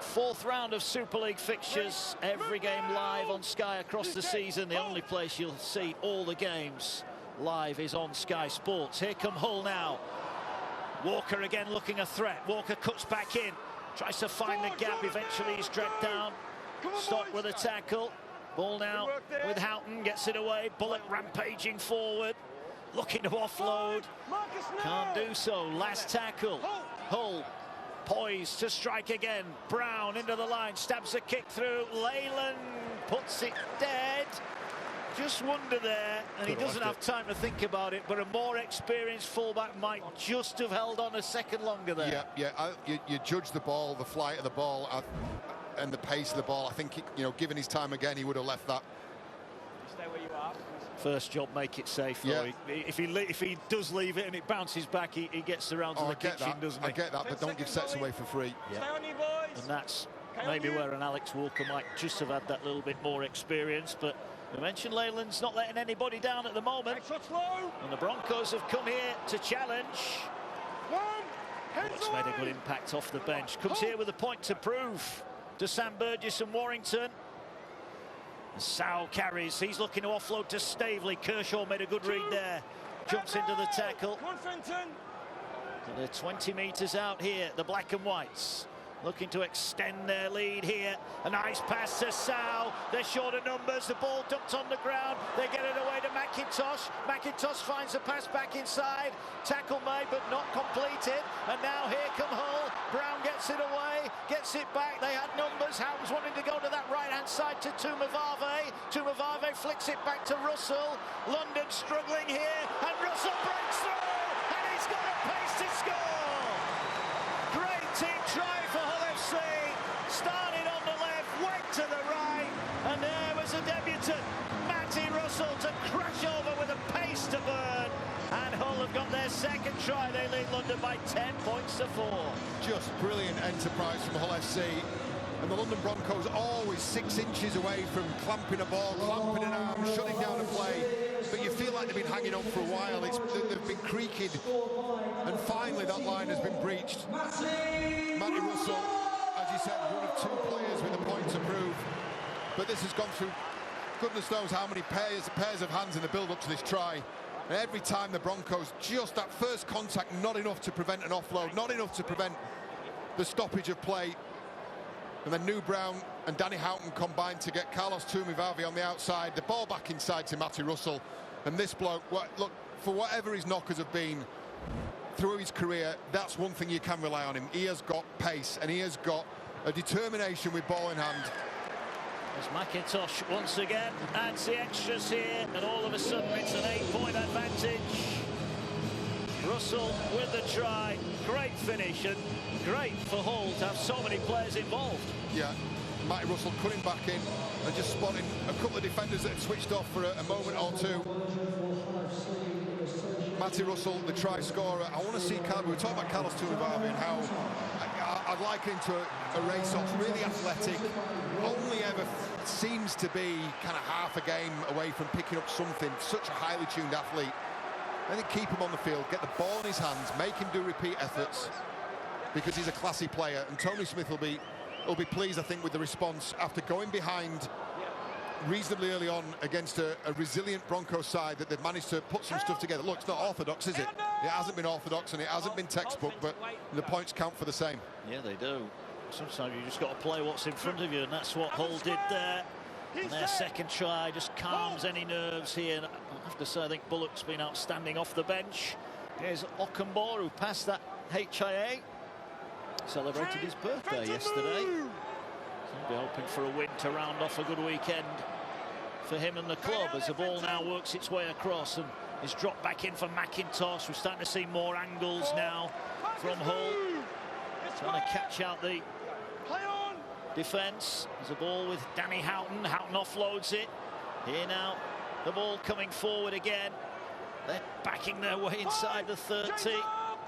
fourth round of Super League fixtures. Every game live on Sky across the season. The only place you'll see all the games live is on Sky Sports. Here come Hull now. Walker again looking a threat. Walker cuts back in, tries to find the gap. Eventually he's dragged down. Stopped with a tackle. Ball now with Houghton, gets it away. Bullock rampaging forward, looking to offload. Can't do so. Last tackle. Hull poised to strike again. Brown into the line, stabs a kick through. Leyland puts it dead. Just wonder there, and he doesn't have time to think about it, but a more experienced fullback might just have held on a second longer there. You judge the ball, the flight of the ball, and the pace of the ball. I think, given his time again, he would have left that. Stay where you are. First job, make it safe. Yeah. If he does leave it and it bounces back, he gets around to the kitchen, doesn't he? I get that, but don't give sets away for free. Yeah. Stay on you, boys. And that's maybe where an Alex Walker might just have had that little bit more experience, but we mentioned Leyland's not letting anybody down at the moment. And the Broncos have come here to challenge. It's made a good impact off the bench. Comes here with a point to prove to Sam Burgess and Warrington. Sow carries. He's looking to offload to Staveley. Kershaw made a good read there. Jumps into the tackle. So they're 20 metres out here, the black and whites. Looking to extend their lead here. A nice pass to Sow. They're short of numbers. The ball dumped on the ground. They get it away to McIntosh. McIntosh finds a pass back inside. Tackle made but not completed. And now here come Hull. Brown gets it away. Gets it back. They had numbers. Houghton's wanting to go to that right-hand side to Tumavave. Tumavave flicks it back to Russell. London struggling here. And Russell breaks through. And he's got a pace to score. Great team try for Hull FC. Started on the left, went to the right, and there was a debutant, Matty Russell, to crash over with a pace to burn. And Hull have got their second try. They lead London by 10 points to 4. Just brilliant enterprise from Hull FC. And the London Broncos always 6 inches away from clamping a ball, clamping an arm, shutting down a play. But you feel like they've been hanging on for a while. They've been creaking. And finally that line has been breached. Matty Russell, as you said, one of 2 players with a point to prove. But this has gone through goodness knows how many pairs of hands in the build-up to this try. And every time the Broncos, just that first contact, not enough to prevent an offload, not enough to prevent the stoppage of play. And then New Brown and Danny Houghton combined to get Carlos Tumivave on the outside. The ball back inside to Matty Russell. And this bloke, look, for whatever his knockers have been through his career, that's one thing you can rely on him. He has got pace and he has got a determination with ball in hand. As McIntosh once again adds the extras here, and all of a sudden it's an 8-point advantage. Russell with the try, great finish, and great for Hull to have so many players involved. Yeah, Matty Russell cutting back in and just spotting a couple of defenders that had switched off for a moment or two. Matty Russell, the try scorer. I want to see Carlos. We were talking about Carlos Tuivasa and how I'd like him to a race off, really athletic, only ever seems to be kind of half a game away from picking up something. Such a highly tuned athlete. I think keep him on the field, get the ball in his hands, make him do repeat efforts, because he's a classy player. And Tony Smith will be pleased, I think, with the response after going behind reasonably early on against a resilient Broncos side that they've managed to put some stuff together. Look, it's not orthodox, is it? It hasn't been orthodox and it hasn't been textbook, but the points count for the same. Yeah, they do. Sometimes you just got to play what's in front of you, and that's what Hull did there. And their second try just calms any nerves here. And I have to say, I think Bullock's been outstanding off the bench. Here's Ockenbaugh, who passed that HIA. Celebrated his birthday yesterday. So we'll be hoping for a win to round off a good weekend for him and the club, as the ball now works its way across and is dropped back in for McIntosh. We're starting to see more angles now from Hull, trying to catch out the defence. There's a ball with Danny Houghton. Houghton offloads it. Here now, the ball coming forward again. They're backing their way inside the 30.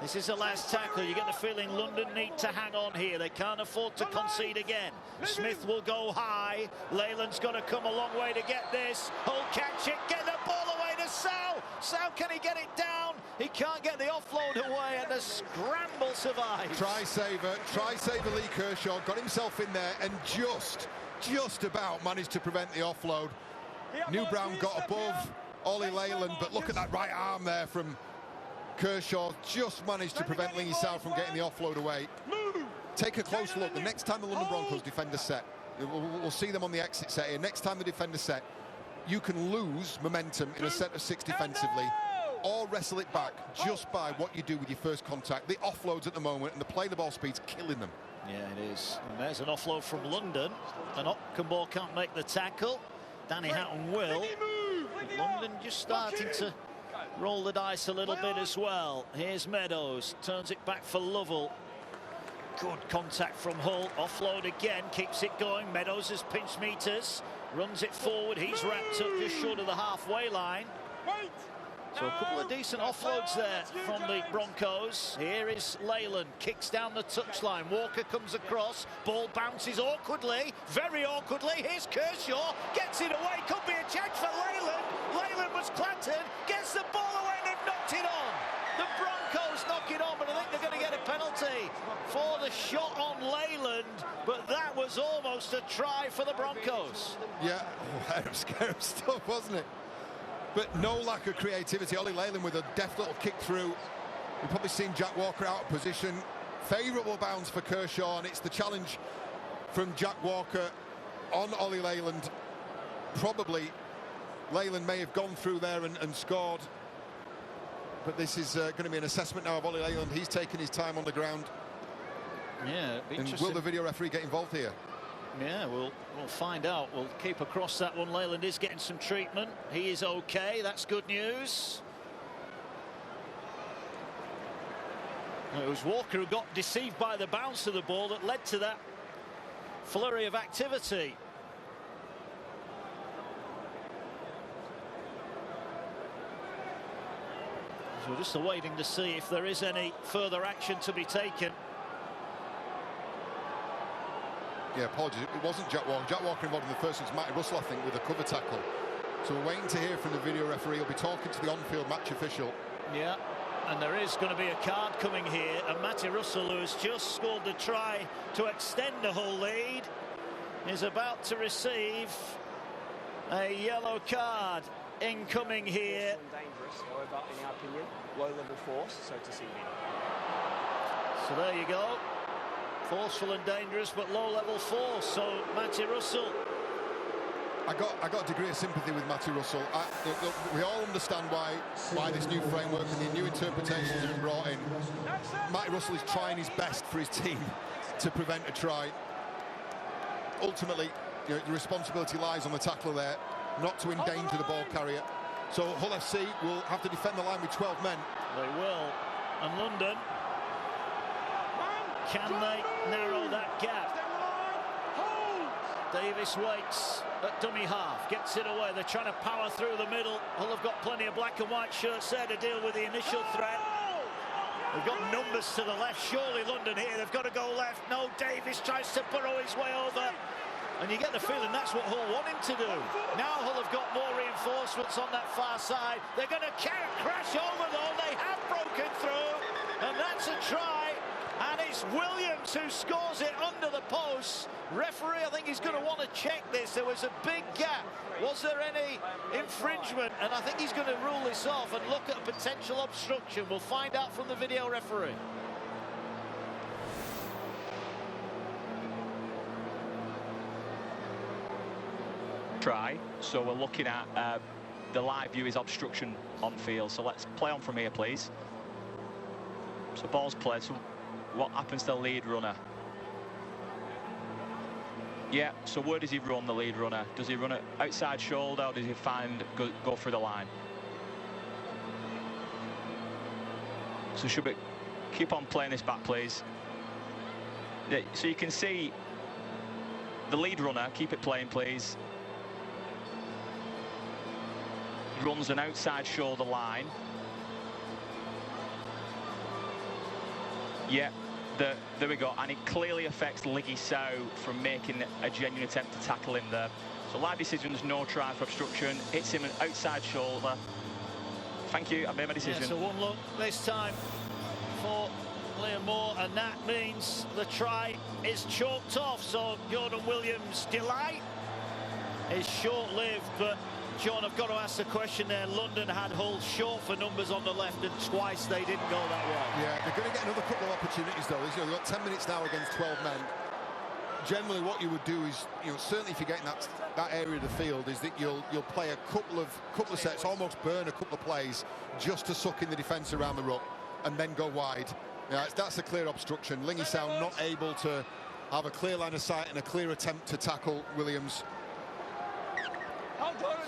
This is the last tackle. You get the feeling London need to hang on here. They can't afford to concede again. Smith will go high. Leyland's got to come a long way to get this. Hull catch it, get the ball away to Sal. Sal, can he get it down? He can't get the offload away, and the scramble survives. Try saver Lee Kershaw got himself in there and just about managed to prevent the offload. New Brown got above Ollie Leyland, but look at that right arm there from Kershaw. Just managed to prevent Lingy Sal from getting the offload away. Take a close look. The next time the London Broncos defend a set, we'll see them on the exit set here. Next time they defend a set, you can lose momentum in a set of 6 defensively, or wrestle it back just by what you do with your first contact. The offloads at the moment and the play the ball speed's killing them. Yeah, it is. And there's an offload from London, and Ockenbaugh can't make the tackle. Danny Houghton will. But London just starting to roll the dice a little bit as well. Here's Meadows, turns it back for Lovell. Good contact from Hull. Offload again, keeps it going. Meadows has pinched meters, runs it forward. He's wrapped up just short of the halfway line. So a couple of decent offloads there from the Broncos. Here is Leyland, kicks down the touchline. Walker comes across, ball bounces awkwardly, very awkwardly. Here's Kershaw, gets it away, could be a chance for Leyland. Leyland was clattered, gets the ball away, and they've knocked it on. The Broncos knock it on, but I think they're going to get a penalty for the shot on Leyland, but that was almost a try for the Broncos. Yeah, scary stuff, wasn't it? But no lack of creativity. Ollie Leyland with a deft little kick through. We've probably seen Jack Walker out of position. Favourable bounce for Kershaw, and it's the challenge from Jack Walker on Ollie Leyland. Probably Leyland may have gone through there and scored. But this is going to be an assessment now of Ollie Leyland. He's taken his time on the ground. Yeah, and will the video referee get involved here? Yeah, we'll find out. We'll keep across that one. Leyland is getting some treatment. He is okay. That's good news. It was Walker who got deceived by the bounce of the ball that led to that flurry of activity. So we're just waiting to see if there is any further action to be taken. Yeah, apologies. It wasn't Jack Walker. Jack Walker involved in the first one's Matty Russell, I think, with a cover tackle. So we're waiting to hear from the video referee. He'll be talking to the on-field match official. Yeah, and there is going to be a card coming here. And Matty Russell, who has just scored the try to extend the Hull lead, is about to receive a yellow card incoming here. Dangerous, however, in our opinion, low-level force, so to see him. So there you go. Forceful and dangerous, but low-level force. So Matty Russell. I got a degree of sympathy with Matty Russell. Look, we all understand why this new framework and the new interpretations have been brought in. Matty Russell is trying his best for his team to prevent a try. Ultimately, the responsibility lies on the tackler there, not to endanger the ball carrier. So Hull FC will have to defend the line with 12 men. They will. And London, can they narrow that gap? Davis waits at dummy half, gets it away. They're trying to power through the middle. Hull have got plenty of black and white shirts there to deal with the initial threat. They've got numbers to the left. Surely London here, they've got to go left. No, Davis tries to burrow his way over. And you get the feeling that's what Hull want him to do. Now Hull have got more reinforcements on that far side. They're going to crash over though. They have broken through. And that's a try. And it's Williams who scores it under the post. Referee, I think he's going to want to check this. There was a big gap. Was there any infringement? And I think he's going to rule this off and look at a potential obstruction. We'll find out from the video referee. Try. So we're looking at the live view is obstruction on field. So let's play on from here, please. So ball's played. So what happens to the lead runner? Yeah, so where does he run, the lead runner? Does he run it outside shoulder, or does he go through the line? So should we keep on playing this back, please? Yeah, so you can see the lead runner, keep it playing, please. Runs an outside shoulder line. Yeah. There we go, and it clearly affects Liggy Sow from making a genuine attempt to tackle him there. So live decisions, no try for obstruction. Hits him an outside shoulder. Thank you, I've made my decision. Yeah, so one look this time for Liam Moore, and that means the try is chalked off. So Jordan Williams' delight is short-lived, but John, I've got to ask the question there. London had Hull short for numbers on the left, and twice they didn't go that way. Yeah, they're going to get another couple of opportunities, though. They've got 10 minutes now against 12 men. Generally, what you would do is, certainly if you get in that area of the field, is that you'll play a couple of sets, almost burn a couple of plays, just to suck in the defence around the ruck, and then go wide. Yeah, that's a clear obstruction. Lingy Sound not able to have a clear line of sight and a clear attempt to tackle Williams.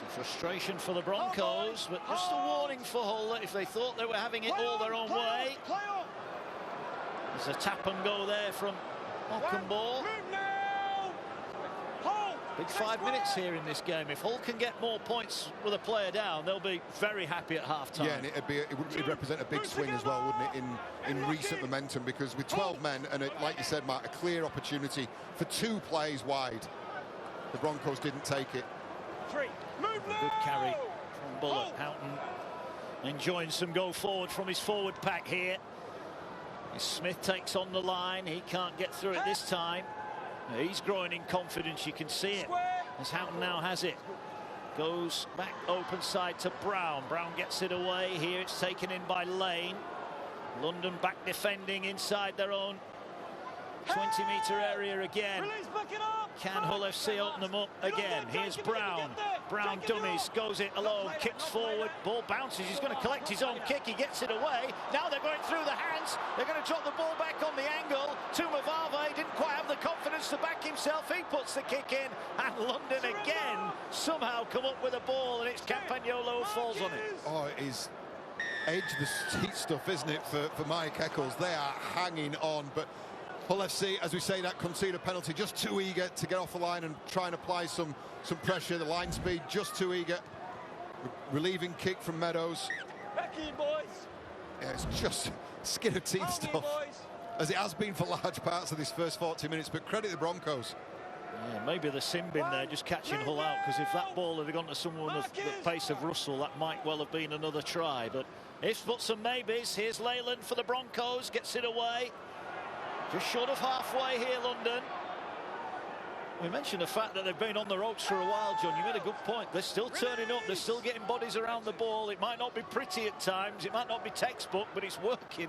Frustration for the Broncos, but just a warning for Hull that if they thought they were having it all their own way. There's a tap and go there from Ockenbaugh. Big 5 minutes here in this game. If Hull can get more points with a player down, they'll be very happy at half-time. Yeah, and it'd represent a big swing as well, wouldn't it, in recent momentum, because with 12 men and, like you said, Matt, a clear opportunity for 2 plays wide, the Broncos didn't take it. Good carry from Bullock. Houghton enjoying some go forward from his forward pack here. Smith takes on the line. He can't get through it this time. He's growing in confidence. You can see it as Houghton now has it. Goes back open side to Brown. Brown gets it away. Here it's taken in by Lane. London back defending inside their own 20-metre area again. Can Hull FC open them up again? Here's Brown. Brown dummies, goes it alone, kicks forward, ball bounces. He's going to collect his own kick. He gets it away. Now they're going through the hands. They're going to drop the ball back on the angle. Tumavave didn't quite have the confidence to back himself. He puts the kick in, and London again somehow come up with a ball, and it's Campagnolo who falls on it. Oh, it is edge the seat stuff, isn't it, for Mike Eccles? They are hanging on, but Hull FC, as we say, that concede a penalty, just too eager to get off the line and try and apply some pressure. The line speed, just too eager. Relieving kick from Meadows. Back in, boys. Yeah, it's just skin of teeth stuff, as it has been for large parts of this first 40 minutes, but credit the Broncos. Yeah, maybe the sim bin there just catching Hull out, because if that ball had gone to someone of the pace of Russell, that might well have been another try. But ifs, buts and maybes. Here's Leyland for the Broncos, gets it away. Just short of halfway here, London. We mentioned the fact that they've been on the ropes for a while, John. You made a good point. They're still turning up. They're still getting bodies around the ball. It might not be pretty at times. It might not be textbook, but it's working.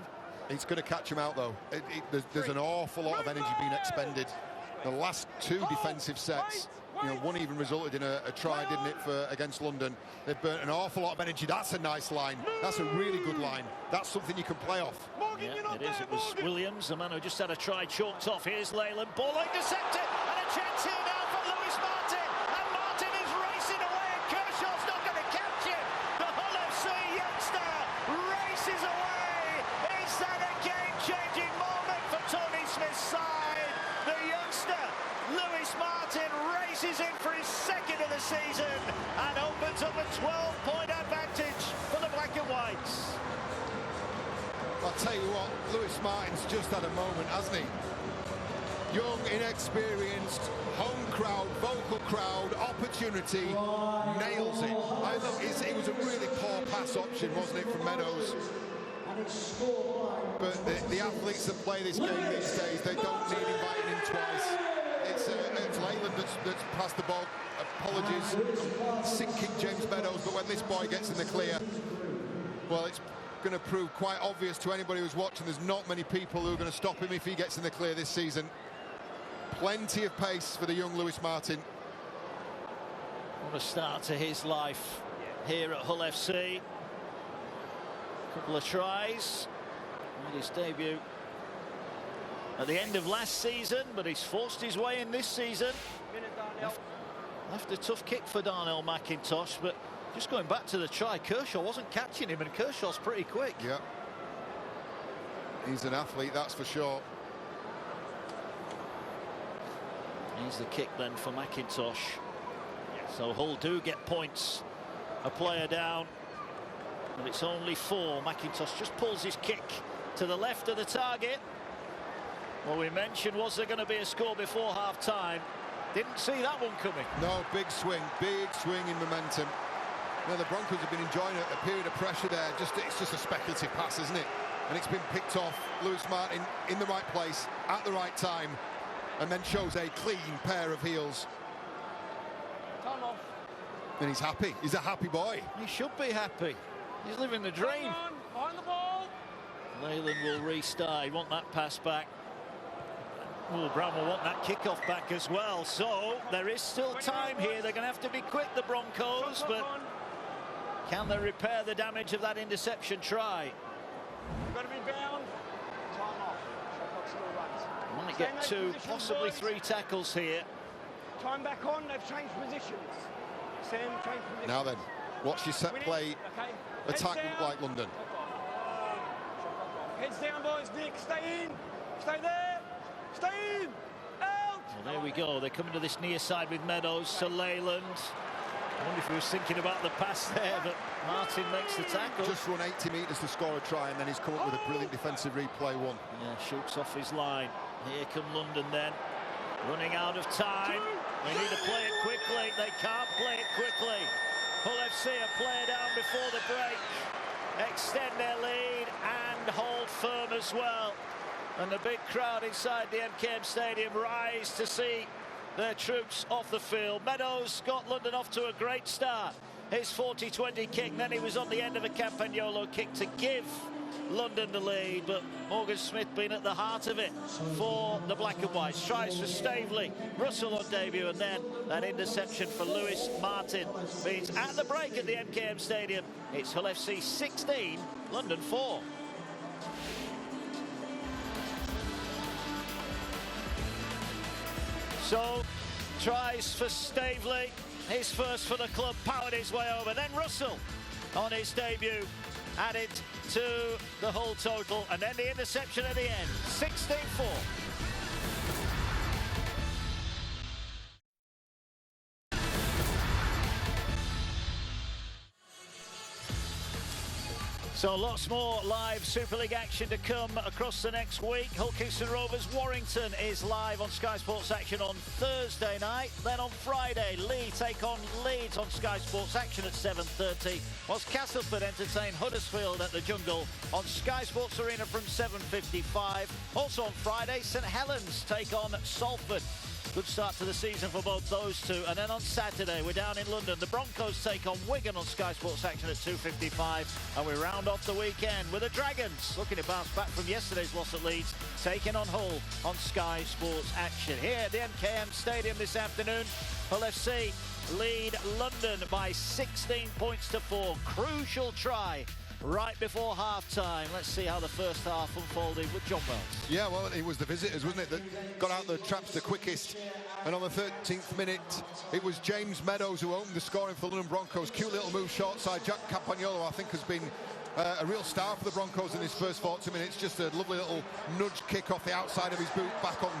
It's going to catch him out, though. There's an awful lot of energy being expended. The last 2 defensive sets, one even resulted in a try, didn't it, against London. They've burnt an awful lot of energy. That's a nice line. That's a really good line. That's something you can play off. Yeah, it is. It was Williams, the man who just had a try chalked off. Here's Leyland. Ball intercepted, and a chance here now from Lewis Martin. And Martin is racing away, and Kershaw's not going to catch it. The Hull FC youngster races away. Is that a game-changing moment for Tony Smith's side? The youngster, Lewis Martin, races season and opens up a 12-point advantage for the Black and Whites. I'll tell you what, Lewis Martin's just had a moment, hasn't he? Young, inexperienced, home crowd, vocal crowd, opportunity, nails it. I thought it was a really poor pass option, wasn't it, from Meadows? But the athletes that play this game these days, they don't need inviting him twice. It's Leyland that's passed the ball. Apologies, I'm sinking James Meadows, but when this boy gets in the clear, well, it's going to prove quite obvious to anybody who's watching. There's not many people who are going to stop him if he gets in the clear this season. Plenty of pace for the young Lewis Martin. What a start to his life here at Hull FC. Couple of tries. Made his debut at the end of last season, but he's forced his way in this season. Left a tough kick for Darnell McIntosh, but just going back to the try, Kershaw wasn't catching him, and Kershaw's pretty quick. Yeah. He's an athlete, that's for sure. Here's the kick then for McIntosh. So Hull do get points. A player down, but it's only 4. McIntosh just pulls his kick to the left of the target. Well, we mentioned, was there going to be a score before half-time? Didn't see that one coming. No, big swing in momentum. Now, the Broncos have been enjoying a period of pressure there. It's just a speculative pass, isn't it? And it's been picked off. Lewis Martin in the right place at the right time, and then shows a clean pair of heels. Turn off. And he's happy. He's a happy boy. He should be happy. He's living the dream. Behind the ball. Leyland will restart. He want that pass back. Oh, Brown will want that kickoff back as well. So there is still time here. They're going to have to be quick, the Broncos, but can they repair the damage of that interception try? Got to be bound. Time off. Shot clock still runs. Might get 2, possibly 3 tackles here. Time back on. They've changed positions. Sam, change positions. Now then, watch your set play. Okay. Attack like London. Heads down, boys. Nick, stay in. Stay there. Stay in. Out. Well, there we go. They're coming to this near side with Meadows to Leyland. I wonder if he was thinking about the pass there, but Martin makes the tackle. Just run 80 metres to score a try, and then he's come up with a brilliant defensive replay one. Yeah, shoots off his line. Here come London then. Running out of time. They need to play it quickly. They can't play it quickly. Hull FC a player down before the break. Extend their lead and hold firm as well. And the big crowd inside the MKM Stadium rise to see their troops off the field. Meadows got London off to a great start. His 40-20 kick, then he was on the end of a Campagnolo kick to give London the lead, but Morgan Smith been at the heart of it for the Black and Whites. Tries for Staveley, Russell on debut, and then that interception for Lewis Martin means at the break at the MKM Stadium, it's Hull FC 16, London 4. So, tries for Staveley, his first for the club, powered his way over. Then Russell on his debut added to the Hull total, and then the interception at the end, 16-4. So lots more live Super League action to come across the next week. Hull Kingston Rovers Warrington is live on Sky Sports Action on Thursday night. Then on Friday, Lee take on Leeds on Sky Sports Action at 7:30. Whilst Castleford entertain Huddersfield at the Jungle on Sky Sports Arena from 7:55. Also on Friday, St Helens take on Salford. Good start to the season for both those two. And then on Saturday, we're down in London. The Broncos take on Wigan on Sky Sports Action at 2:55. And we round off the weekend with the Dragons, looking to bounce back from yesterday's loss at Leeds, taking on Hull on Sky Sports Action. Here at the MKM Stadium this afternoon, Hull FC lead London by 16 points to 4. Crucial try right before half-time. Let's see how the first half unfolded with John Wells. Yeah, well, it was the visitors, wasn't it, that got out the traps the quickest. And on the 13th minute, it was James Meadows who opened the scoring for London Broncos. Cute little move short side. Jack Campagnolo, I think, has been a real star for the Broncos in his first 40 minutes. Just a lovely little nudge kick off the outside of his boot, back on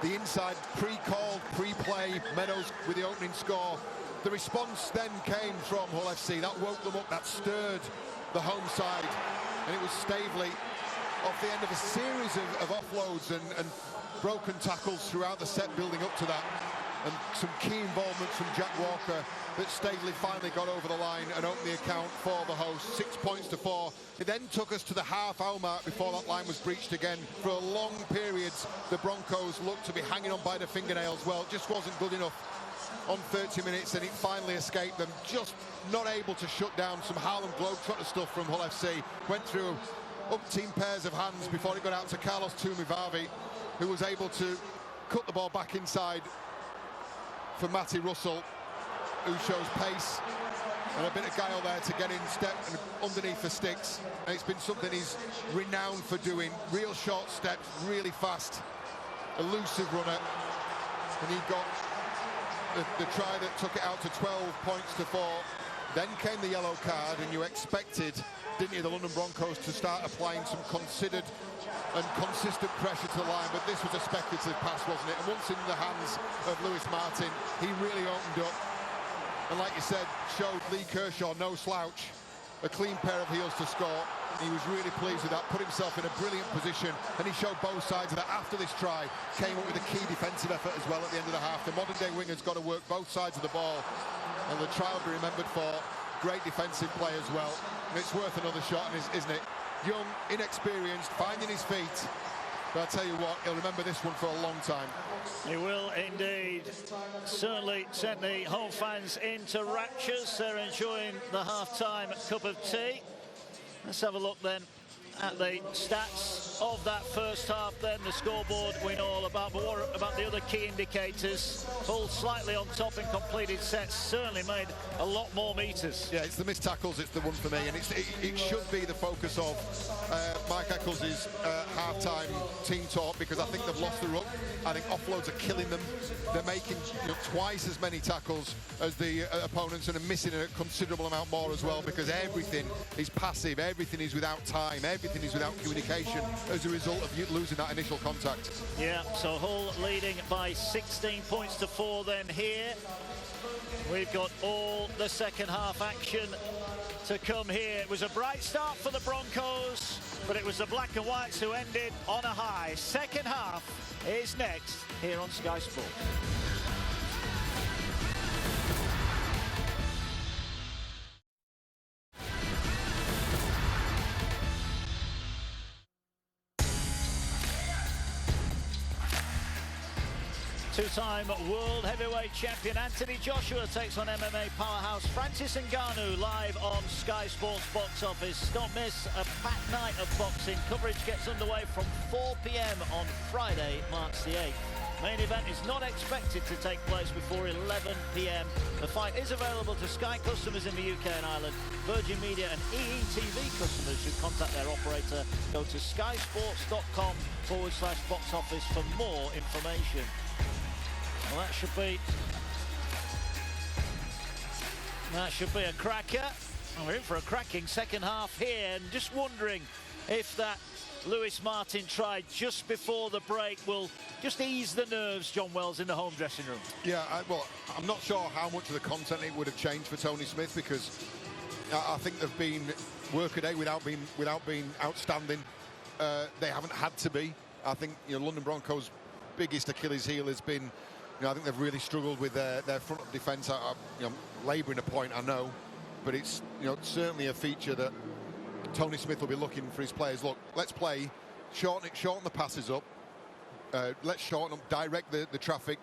the inside. Pre-called, pre-play. Meadows with the opening score. the response then came from Hull FC. That woke them up, that stirred the home side, and it was Staveley off the end of a series of offloads and broken tackles throughout the set building up to that, and some key involvements from Jack Walker, that Staveley finally got over the line and opened the account for the hosts, 6 points to 4. It then took us to the half-hour mark before that line was breached again. For a long periods, the Broncos looked to be hanging on by the fingernails. Well, it just wasn't good enough on 30 minutes, and it finally escaped them. Just not able to shut down some Harlem Globetrotter stuff from Hull FC. Went through umpteen pairs of hands before it got out to Carlos Tumivavi, who was able to cut the ball back inside for Matty Russell, who shows pace and a bit of guile there to get in step and underneath the sticks. And it's been something he's renowned for doing. Real short steps, really fast, elusive runner. And he got the try that took it out to 12 points to 4. Then came the yellow card, and you expected, didn't you, the London Broncos to start applying some considered and consistent pressure to the line, but this was a speculative pass, wasn't it? And once in the hands of Lewis Martin, he really opened up, and like you said, showed Lee Kershaw no slouch, a clean pair of heels to score. He was really pleased with that, put himself in a brilliant position, and he showed both sides of that. After this try, came up with a key defensive effort as well at the end of the half. The modern-day winger's got to work both sides of the ball, and the try will be remembered for great defensive play as well. And it's worth another shot, isn't it? Young, inexperienced, finding his feet. But I'll tell you what, he'll remember this one for a long time. He will indeed. Certainly sent the home fans into raptures. They're enjoying the half-time cup of tea. Let's have a look then at the stats of that first half. Then the scoreboard we know all about, but what about the other key indicators? Hull slightly on top in completed sets, certainly made a lot more meters. Yeah, it's the missed tackles, it's the one for me, and it should be the focus of Mike Eccles' half-time team talk, because I think they've lost the ruck. I think offloads are killing them. They're making twice as many tackles as the opponents, and are missing a considerable amount more as well, because everything is passive, everything is without time, everything is without communication as a result of you losing that initial contact. Yeah, so Hull leading by 16 points to 4 then here. We've got all the second half action to come here. It was a bright start for the Broncos, but it was the Black and Whites who ended on a high. Second half is next here on Sky Sports. Two-time world heavyweight champion Anthony Joshua takes on MMA powerhouse Francis Ngannou live on Sky Sports Box Office. Don't miss a packed night of boxing. Coverage gets underway from 4 p.m. on Friday, March the 8th. Main event is not expected to take place before 11 p.m. The fight is available to Sky customers in the UK and Ireland. Virgin Media and EETV customers should contact their operator. Go to skysports.com/box office for more information. Well, that should be a cracker. And we're in for a cracking second half here, and just wondering if that Lewis Martin try just before the break will just ease the nerves, John Wells, in the home dressing room. Yeah, well, I'm not sure how much of the content it would have changed for Tony Smith, because I think they've been workaday without being outstanding. They haven't had to be. I think London Broncos' biggest Achilles heel has been, I think they've really struggled with their front of defence. Labouring a point, I know, but it's certainly a feature that Tony Smith will be looking for his players. Look, let's play, shorten the passes up, let's shorten up, direct the traffic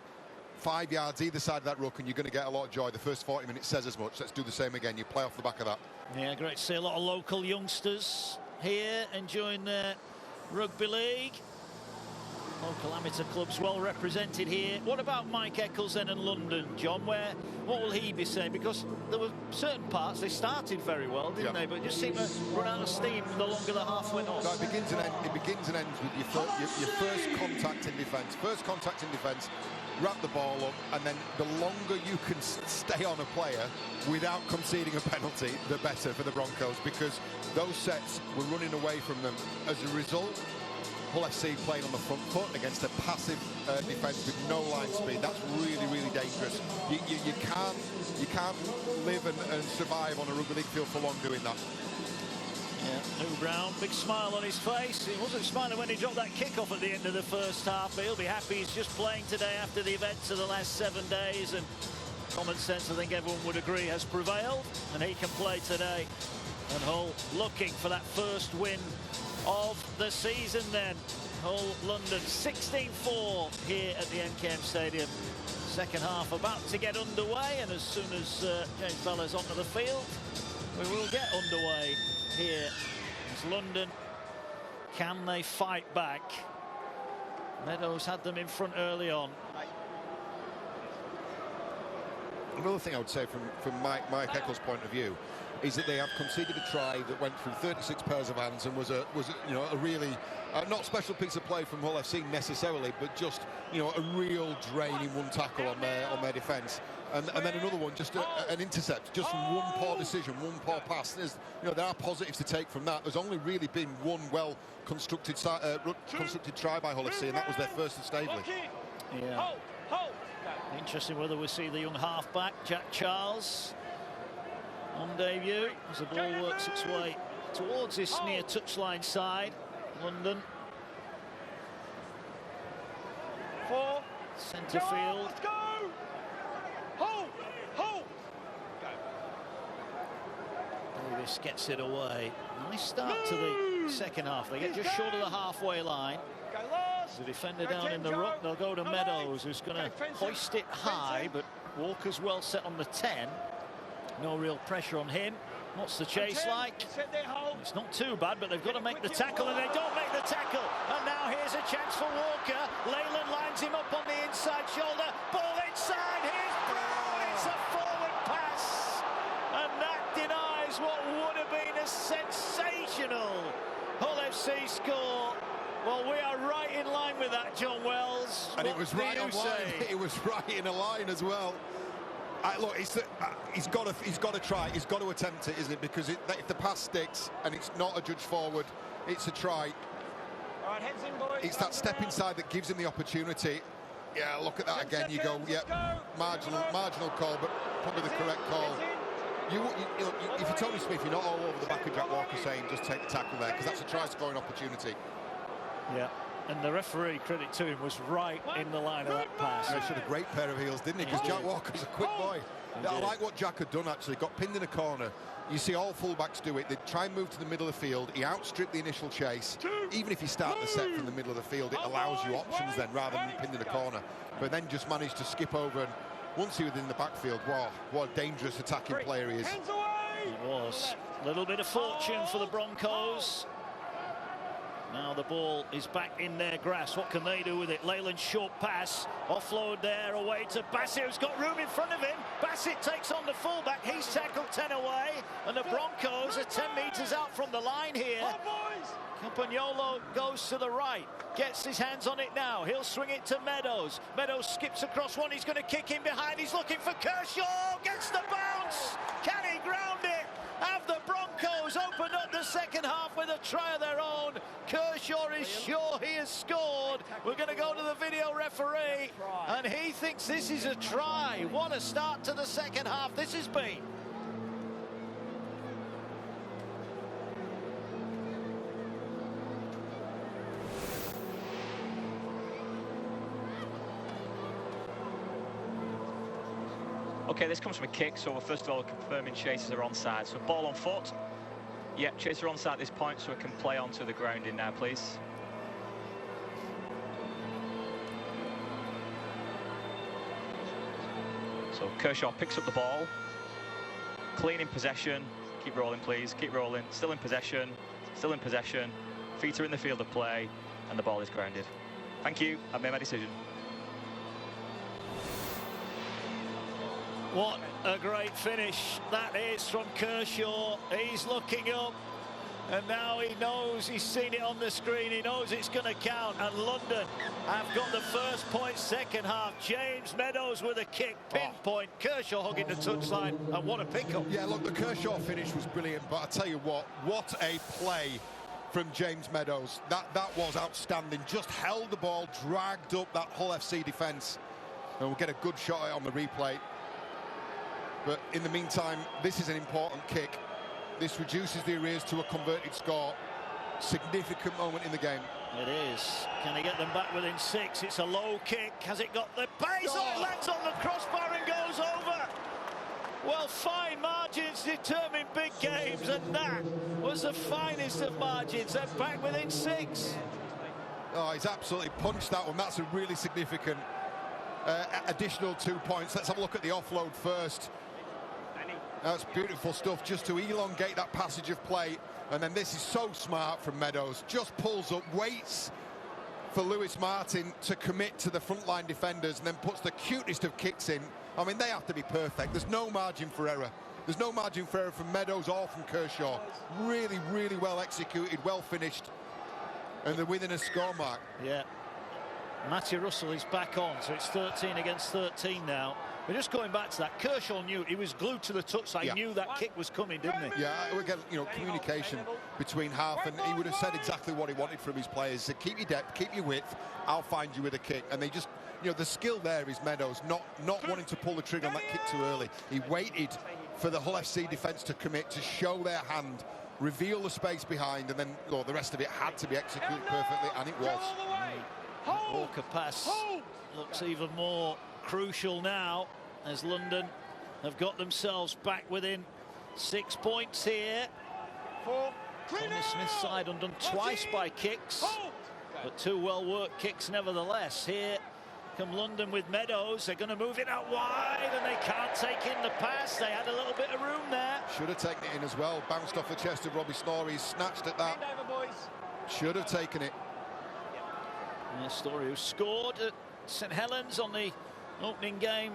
5 yards either side of that ruck, and you're going to get a lot of joy. The first 40 minutes says as much. Let's do the same again. You play off the back of that. Yeah, great to see a lot of local youngsters here enjoying their rugby league. Local amateur clubs well represented here. What about Mike Eccles then in London, John? What will he be saying? Because there were certain parts, they started very well, didn't they? But it just seemed to run out of steam the longer the half went on. No, it begins and ends with your first contact in defence. First contact in defence, wrap the ball up, and then the longer you can stay on a player without conceding a penalty, the better for the Broncos, because those sets were running away from them. As a result, Hull FC playing on the front foot against a passive defence with no line speed. That's really, really dangerous. You can't live and survive on a rugby league field for long doing that. Yeah, Lou Brown, big smile on his face. He wasn't smiling when he dropped that kick-off at the end of the first half, but he'll be happy he's just playing today after the events of the last 7 days, and common sense, I think everyone would agree, has prevailed, and he can play today. And Hull looking for that first win of the season then. Hull London 16-4 here at the MKM Stadium. Second half about to get underway, and as soon as James Bella's onto the field, we will get underway here. It's London. Can they fight back? Meadows had them in front early on. Another thing I would say from Mike Eccles' point of view is that they have conceded a try that went through 36 pairs of hands and was a really not special piece of play from Hull FC necessarily, but just a real drain in one tackle on their defence, and then another one, just an intercept, just from one poor decision, one poor pass. There are positives to take from that. There's only really been one well constructed try by Hull FC, and that was their first at Staveley. Yeah. Interesting whether we see the young halfback Jack Charles on debut as the ball works its way towards this near touchline side. London. Centre field. Let's go! Hold! Go. Davis gets it away. Nice start to the second half. They get just short of the halfway line. The defender down in the ruck. They'll go to Meadows, who's going to hoist it high, but Walker's well set on the 10. No real pressure on him. What's the chase like? It's not too bad, but they've got to make the tackle, and they don't make the tackle. And now here's a chance for Walker. Leyland lines him up on the inside shoulder. Ball inside. Here's Brown. It's a forward pass. And that denies what would have been a sensational Hull FC score. Well, we are right in line with that, John Wells. And it was right on line. It was right in a line as well. Look, he's got to try. He's got to attempt it, isn't it? Because if the pass sticks and it's not a judge forward, it's a try. All right, heads in, boys. It's that step inside that gives him the opportunity. Yeah, look at that again. You go, yeah, marginal call, but probably the correct call. If you're Tony Smith, you're not all over the back of Jack Walker saying just take the tackle there, because that's a try scoring opportunity. Yeah. And the referee, credit to him, was right in the line of that pass. He showed a great pair of heels, didn't he? Because Jack Walker's a quick boy. I like what Jack had done, actually. Got pinned in a corner. You see all fullbacks do it. They try and move to the middle of the field. He outstripped the initial chase. Even if you start the set from the middle of the field, it allows you options then, rather than pinned in a corner. But then just managed to skip over, and once he was in the backfield, wow, what a dangerous attacking player he is. He was. A little bit of fortune for the Broncos. Now the ball is back in their grasp. What can they do with it? Leyland's short pass. Offload there, away to Bassett, who's got room in front of him. Bassett takes on the fullback. He's tackled 10 away. And the Broncos are 10 metres out from the line here. Campagnolo goes to the right. Gets his hands on it now. He'll swing it to Meadows. Meadows skips across one. He's going to kick in behind. He's looking for Kershaw. Gets the bounce. Can he ground it? Have the Broncos opened up the second half with a try of their own? Kershaw is sure he has scored. We're going to go to the video referee, and he thinks this is a try. What a start to the second half this has been. Okay, this comes from a kick, so we're first of all confirming chasers are onside. So ball on foot. Yep, chaser onside at this point, so we can play onto the grounding now, please. So Kershaw picks up the ball. Clean in possession. Keep rolling, please. Keep rolling. Still in possession. Still in possession. Feet are in the field of play, and the ball is grounded. Thank you. I've made my decision. What a great finish that is from Kershaw. He's looking up, and now he knows, he's seen it on the screen, he knows it's going to count, and London have got the first point second half. James Meadows with a kick, pinpoint. Kershaw hugging the touchline, and what a pickup. Yeah, look, the Kershaw finish was brilliant, but I tell you what a play from James Meadows. That was outstanding. Just held the ball, dragged up that Hull FC defence, and we'll get a good shot at it on the replay. But in the meantime, this is an important kick. This reduces the arrears to a converted score. Significant moment in the game. It is. Can he get them back within 6? It's a low kick. Has it got the base? Oh, it lands on the crossbar and goes over. Well, fine margins determine big games, and that was the finest of margins. They're back within 6. Oh, he's absolutely punched that one. That's a really significant additional 2 points. Let's have a look at the offload first. That's beautiful stuff, just to elongate that passage of play. And then this is so smart from Meadows. Just pulls up, waits for Lewis Martin to commit to the frontline defenders, and then puts the cutest of kicks in. I mean, they have to be perfect. There's no margin for error. There's no margin for error from Meadows or from Kershaw. Really, really well executed, well finished. And they're within a score mark. Yeah. Matty Russell is back on, so it's 13 against 13 now. We're just going back to that. Kershaw knew, he was glued to the touchline. Yeah. He knew that kick was coming, didn't he? Yeah, again, you know, communication between half, and he would have said exactly what he wanted from his players. He said, keep your depth, keep your width, I'll find you with a kick. And they just, you know, the skill there is Meadows not wanting to pull the trigger on that kick too early. He waited for the Hull FC defence to commit, to show their hand, reveal the space behind, and then the rest of it had to be executed perfectly, and it was. Walker pass looks even more crucial now, as London have got themselves back within 6 points here. On the Smith side, undone twice by kicks, but 2 well-worked kicks nevertheless. Here come London with Meadows. They're going to move it out wide, and they can't take in the pass. They had a little bit of room there. Should have taken it in as well. Bounced off the chest of Robbie Story. Snatched at that. Should have taken it. Story, who scored at St Helens on the opening game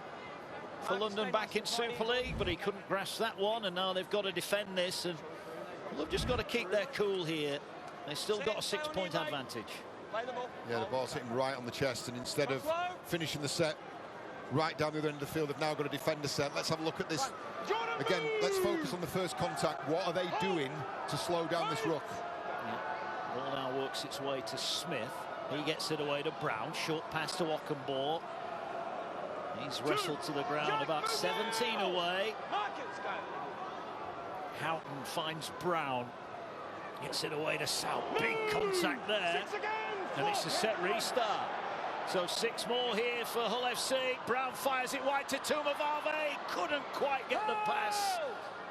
for London back in Super League, but he couldn't grasp that one, and now they've got to defend this, and they've just got to keep their cool here. They've still got a 6-point advantage. Yeah, the ball's hitting right on the chest, and instead of finishing the set right down the other end of the field, they've now got to defend the set. Let's have a look at this. Again, let's focus on the first contact. What are they doing to slow down this ruck? Yeah. Ball now works its way to Smith. He gets it away to Brown. Short pass to Ockenbaugh. He's wrestled to the ground about 17 away. Houghton finds Brown. Gets it away to South. Big contact there. And it's a set restart. So 6 more here for Hull FC. Brown fires it wide to Tumavave. Couldn't quite get the pass.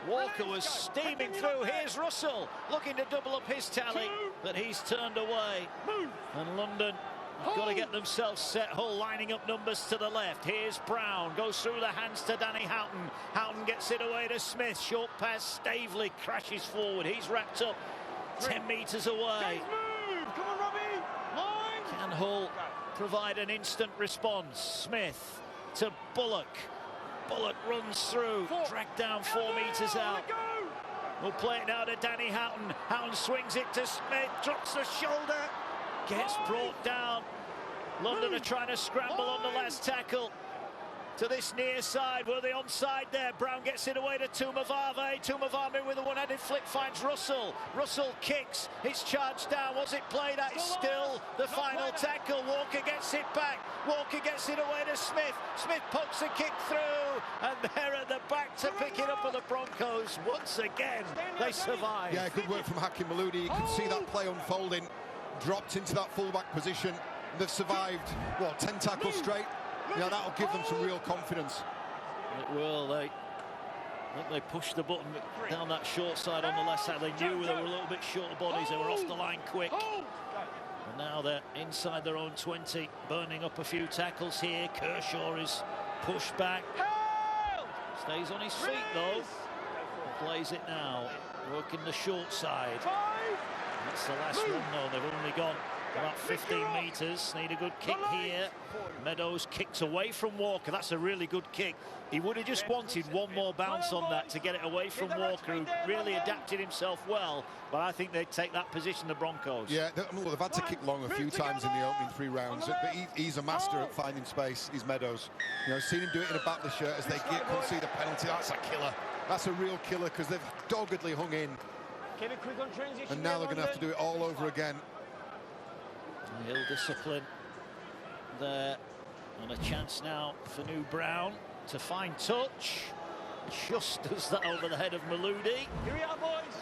Walker was steaming through. Here's Russell looking to double up his tally, but he's turned away. And London have got to get themselves set. Hull lining up numbers to the left. Here's Brown, goes through the hands to Danny Houghton. Houghton gets it away to Smith. Short pass, Staveley crashes forward. He's wrapped up 10 metres away. Come on, Robbie. Can Hull provide an instant response? Smith to Bullock. Bullock runs through, dragged down 4 metres out. We'll play it now to Danny Houghton. Houghton swings it to Smith, drops the shoulder, gets brought down. London are trying to scramble on the last tackle. To this near side, were they onside there? Brown gets it away to Tumavave. Tumavave with a one-handed flick finds Russell. Russell kicks, it's charged down. Was it played at? It's still the final tackle. Walker gets it back. Walker gets it away to Smith. Smith pokes the kick through, and they're at the back to pick it up for the Broncos. Once again, they survive. Yeah, good work from Hakim Maludi. You can see that play unfolding. Dropped into that fullback position. They've survived, what, 10 tackles straight? Yeah, that'll give them some real confidence. It will. I think they pushed the button down that short side on the left side. They knew they were a little bit short of bodies. They were off the line quick. And now they're inside their own 20, burning up a few tackles here. Kershaw is pushed back. Stays on his feet, though. Plays it now. Working the short side. That's the last one, though. They've only gone about 15 metres. Need a good kick here. Meadows kicks away from Walker. That's a really good kick. He would have just wanted one more bounce on that to get it away from Walker, who really adapted himself well. But I think they'd take that position, the Broncos. Yeah, they've had to kick long a few times in the opening 3 rounds. But he's a master at finding space. He's Meadows. You know, seen him do it in a battler shirt as they concede a penalty. That's a killer. That's a real killer, because they've doggedly hung in Get it quick on transition. And now they're going to have to do it all over again. Ill discipline there, and a chance now for New Brown to find touch. Just does that over the head of Maloudi. Here we are, boys.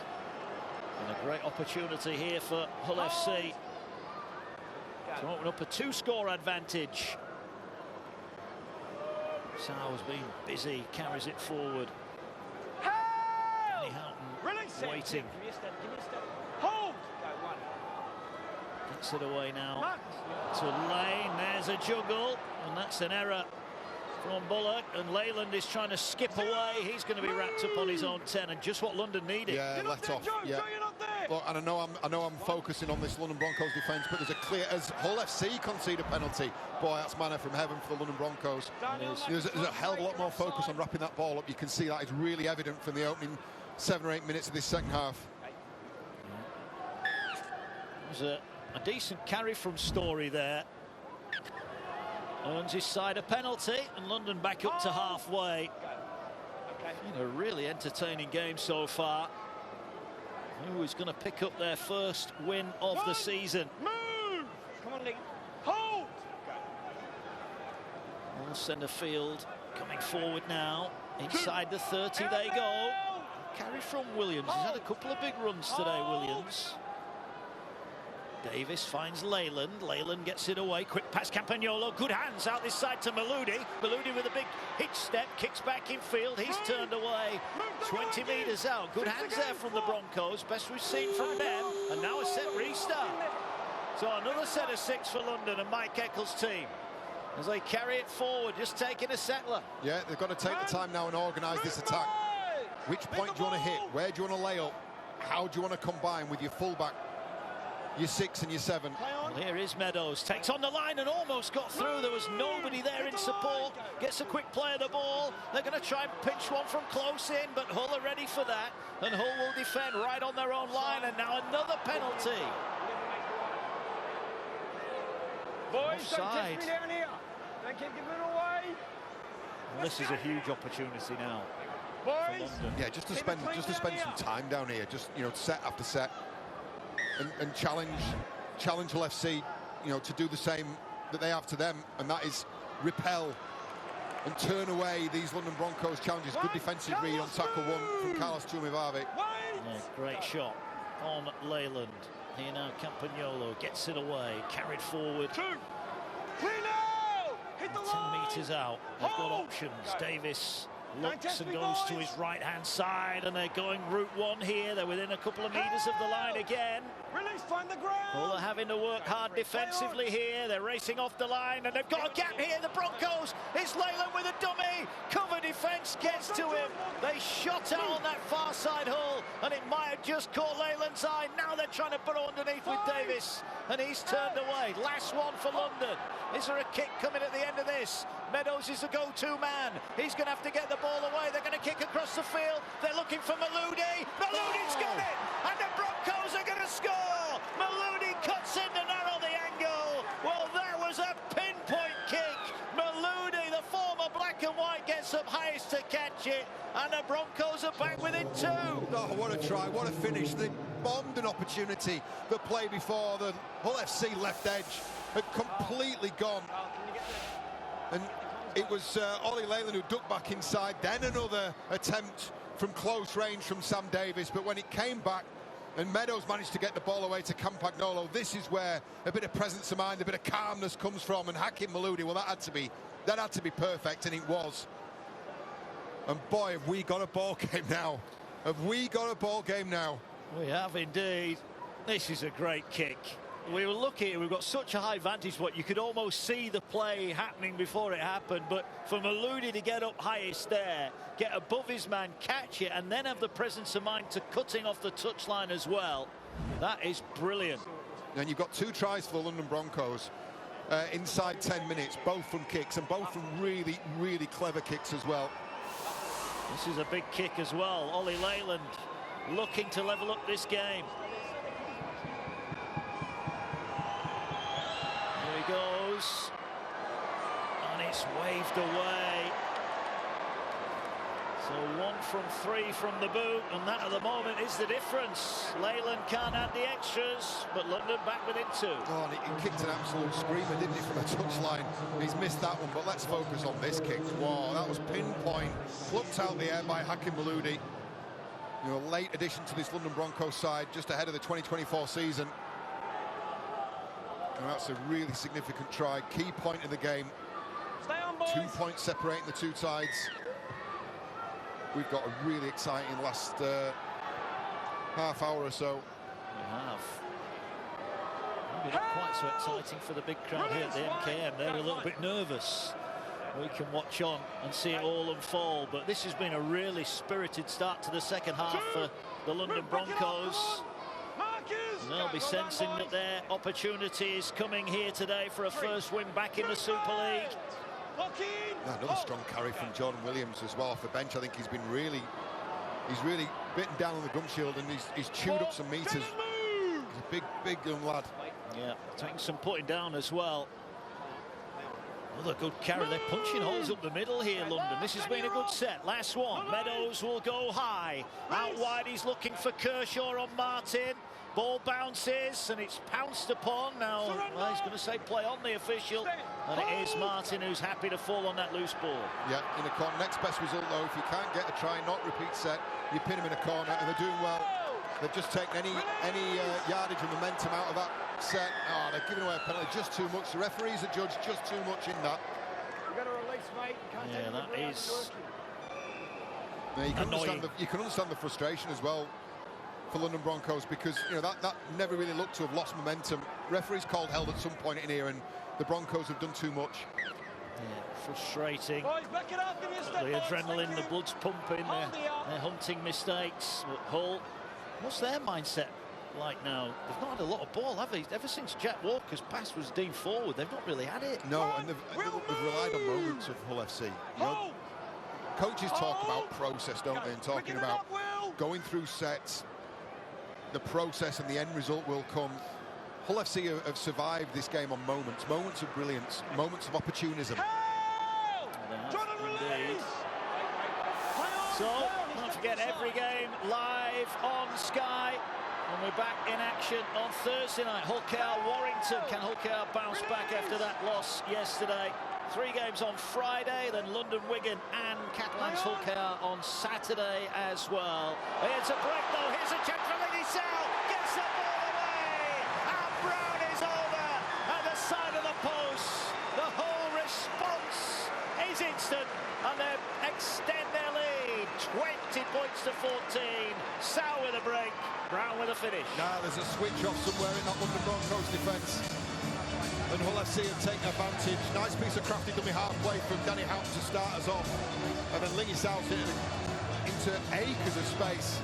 And a great opportunity here for Hull FC to open up a 2-score advantage. Sau's been busy, carries it forward. Danny Houghton waiting. Give me a step, give me a step. Hold! Go, one. Gets it away now to Lane. There's a juggle, and that's an error from Bullock. And Leyland is trying to skip away. He's going to be wrapped up on his own 10, and just what London needed. Yeah, let off. Yeah. Look, and I know I'm focusing on this London Broncos defence, but there's a clear, as Hull FC concede a penalty, boy, that's manna from heaven for the London Broncos. There's a hell of a lot more focus on wrapping that ball up. You can see that is really evident from the opening 7 or 8 minutes of this second half. There's a decent carry from Story there. Earns his side a penalty, and London back up to halfway. In a really entertaining game so far. Who is going to pick up their first win of the season? Move! Come on, Lee. Hold! All centre field coming forward now. Inside the 30 they go. Carry from Williams. He's had a couple of big runs today, Williams. Davis finds Leyland. Leyland gets it away. Quick pass, Campagnolo. Good hands out this side to Maloudi. Maloudi with a big hitch step. Kicks back in field. He's turned away. 20 metres out. Good hands there from the Broncos. Best we've seen from them. And now a set restart. So another set of 6 for London and Mike Eccles' team, as they carry it forward, just taking a settler. Yeah, they've got to take the time now and organise this attack. Which point do you want to hit? Where do you want to lay up? How do you want to combine with your fullback, your 6 and your 7? Well, here is Meadows, takes on the line and almost got through. There was nobody there in support. Gets a quick play of the ball. They're going to try and pinch one from close in, but Hull are ready for that. And Hull will defend right on their own line. And now another penalty. Boys, don't Offside. kiss me down here. Don't keep giving it away. Well, this is a huge opportunity now for Boys. London. Yeah, just to spend some time down here, just set after set, and challenge Hull FC, to do the same that they have to them, and that is repel and turn away these London Broncos challenges. Good defensive read on tackle 1 from Carlos Tumivavi. Yeah, great shot on Leyland. Here now Campagnolo gets it away, carried forward. 2. Clear now! Hit the 10 line! metres out. They've got Hold! options. Go. Davis Don't looks test and me, goes to boys. his right-hand side, and they're going route 1 here. They're within a couple of metres of the line again. Release, find the ground! Well, they're having to work hard defensively here. They're racing off the line, and they've got a gap here. The Broncos, it's Leyland with a dummy. Cover defence gets to him. They shot out on that far side, Hull, and it might have just caught Leyland's eye. Now they're trying to burrow underneath with Davis, and he's turned away. Last one for London. Is there a kick coming at the end of this? Meadows is the go-to man. He's going to have to get the ball away. They're going to kick across the field. They're looking for Maloudi. Maloudi's got it, and the Broncos are going to score. Maloudi cuts in to narrow the angle. Well, that was a pinpoint kick. Maloudi, the former black and white, gets up highest to catch it, and the Broncos are back within 2. Oh, what a try, what a finish. They bombed an opportunity. The play before, the Hull FC left edge had completely gone. And it was Ollie Leyland who ducked back inside. Then another attempt from close range from Sam Davis. But when it came back and Meadows managed to get the ball away to Campagnolo, this is where a bit of presence of mind, a bit of calmness comes from. And Hakim Maloudi, well, that had to be perfect, and it was. And boy, have we got a ball game now. Have we got a ball game now? We have indeed. This is a great kick. We were lucky, we've got such a high vantage point, you could almost see the play happening before it happened, but for Maloudi to get up highest there, get above his man, catch it, and then have the presence of mind to cutting off the touchline as well, that is brilliant. And you've got 2 tries for the London Broncos inside 10 minutes, both from kicks, and both from really, really clever kicks as well. This is a big kick as well. Ollie Leyland looking to level up this game. Here he goes, and it's waved away. So So 1 from 3 from the boot, and that at the moment is the difference. Leyland can't add the extras, but London back within 2. Oh, and he kicked an absolute screamer, didn't he, from a touchline? He's missed that one, but let's focus on this kick. Wow, that was pinpoint, plucked out the air by Hakim Mouloudi. You know, a late addition to this London Broncos side, just ahead of the 2024 season. And that's a really significant try, key point in the game. Stay on, boys. 2 points separating the two sides. We've got a really exciting last half hour or so. We have. Maybe not quite so exciting for the big crowd here at the MKM. They're a little bit nervous. We can watch on and see it all unfold, but this has been a really spirited start to the second half for the London Broncos. They'll be sensing that their opportunity is coming here today for a first win back in the Super League. Another strong carry from Jordan Williams as well off the bench. I think he's really bitten down on the gum shield, and he's chewed up some meters. He's a big young lad. Yeah, taking some putting down as well. Another good carry. They're punching holes up the middle here, London. This has been a good set. Last one. Meadows will go high. Out wide, he's looking for Kershaw on Martin. Ball bounces, and it's pounced upon. Now, well, he's going to say play on the official. And it is Martin who's happy to fall on that loose ball. Yeah, in a corner. Next best result, though, if you can't get a try, not repeat set, you pin him in a corner, and they're doing well. They've just taken any yardage and momentum out of that set. Oh, they're giving away a penalty just too much. The referees are judged just too much in that. You've got to release, mate. Yeah, that is Yeah, you can understand the frustration as well for London Broncos, because you know that never really looked to have lost momentum. Referees called held at some point in here, and the Broncos have done too much. Yeah, frustrating. Boys, back it up, give me a step, The boys. adrenaline, Thank the you. blood's pumping. They're hunting mistakes. But Hull, what's their mindset like now? They've not had a lot of ball, have they? Ever since Jack Walker's pass was deemed forward, they've not really had it. No, and they've relied on moments of Hull FC. You know, coaches talk about process, don't they? And talking about going through sets, the process and the end result will come. Hull FC have survived this game on moments of brilliance, moments of opportunism. Indeed. So, don't forget, every game live on Sky. And we're back in action on Thursday night. Hull KR Warrington. Can Hull KR bounce back after that loss yesterday? 3 games on Friday, then London Wigan and Catalans Hull KR on Saturday as well. Here's a break though. Here's a check for Lingy Sal. Gets the ball away. And Brown is over at the side of the post. The whole response is instant, and they extend their lead. 20 points to 14. Sal with a break. Brown with a finish. Now there's a switch off somewhere in that London Broncos defence. And Hull FC have taken advantage. Nice piece of crafty dummy half play from Danny Houghton to start us off. And then Lingy Sal's hit into acres of space.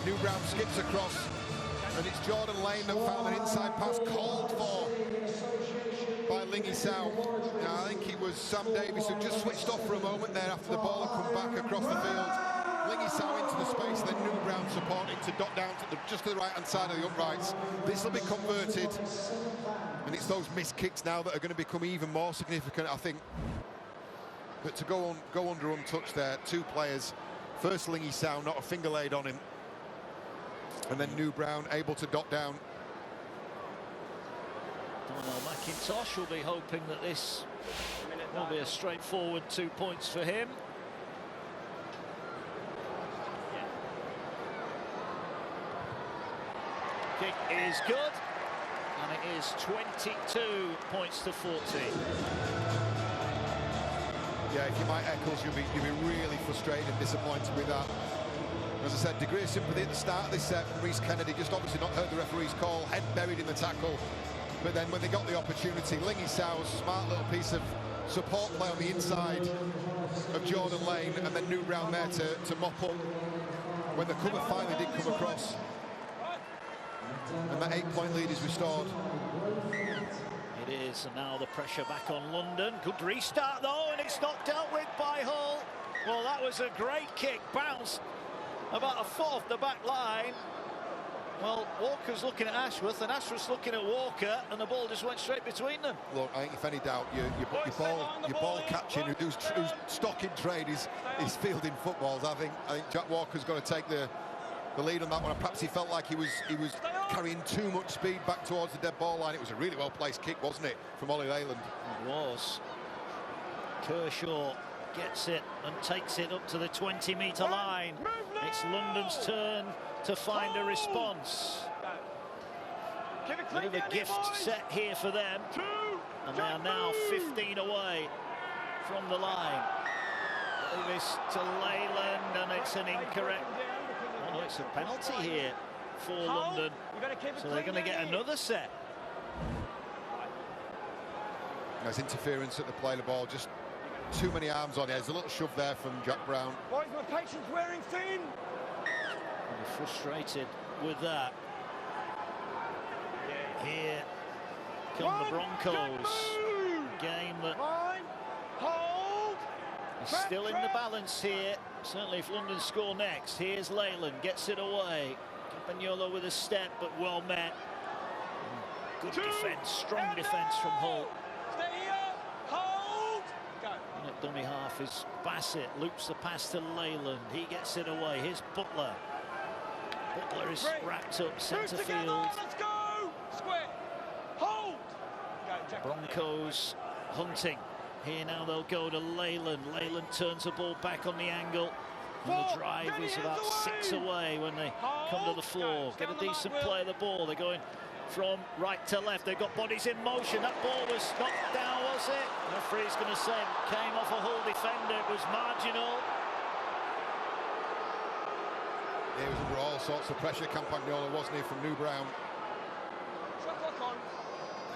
New Brown skips across. And it's Jordan Lane that found an inside pass called for by Lingy Sal. Now I think it was Sam Davies who just switched off for a moment there after the ball had come back across the field. Lingy Sal into the space, then New Brown supporting to dot down to just to the right-hand side of the uprights. This will be converted, and it's those missed kicks now that are going to become even more significant, I think. But to go under untouched there, 2 players. First Lingy Sal, not a finger laid on him, and then New Brown able to dot down. Donnell McIntosh will be hoping that this will be a straightforward 2 points for him. Kick is good, and it is 22 points to 14. Yeah, if you might Eccles, you'll be really frustrated and disappointed with that. As I said, degree of sympathy at the start of this set from Reece Kennedy, just obviously not heard the referee's call, head buried in the tackle. But then when they got the opportunity, Lingy Sal's smart little piece of support play on the inside of Jordan Lane, and then New Brown there to mop up when the cover finally did come across. And that 8-point lead is restored. It is, and now the pressure back on London. Good restart though, and it's not dealt with by Hull. Well, that was a great kick, bounced about a foot off the back line. Well, Walker's looking at Ashworth, and Ashworth's looking at Walker, and the ball just went straight between them. Look, I think if any doubt, your ball catching, who's stock in trade is fielding footballs. I think Jack Walker's got to take the lead on that one. Perhaps he felt like he was carrying too much speed back towards the dead ball line. It was a really well placed kick, wasn't it, from Ollie Leyland? It was. Kershaw gets it and takes it up to the 20-metre line. It's London's turn to find a response. Bit of a gift set here for them, and they are now 15 away from the line. Davis to Leyland, and it's an incorrect. Oh no, it's a penalty here for London, so they're going to get another set. There's interference at the play of the ball, just too many arms on it. There's a little shove there from Jack Brown. Boys, my patience wearing thin. They're frustrated with that. Here come the Broncos. Game that is still in the balance here. Certainly if London score next. Here's Leyland, gets it away. Campagnolo with a step, but well met. Good defence, strong defence from Hull. Stay here, hold, go. And at dummy half is Bassett, loops the pass to Leyland. He gets it away. Here's Butler. Butler is wrapped up centre field. Let's go. Square. Hold. Go, Broncos hunting. Here now they'll go to Leyland. Leyland turns the ball back on the angle. And the drive is about 6 away when they come to the floor. Get a decent play of the ball. They're going from right to left. They've got bodies in motion. That ball was knocked down, was it? The referee's going to say it came off a Hull defender. It was marginal. He was under all sorts of pressure, Campagnolo, wasn't he, from New Brown?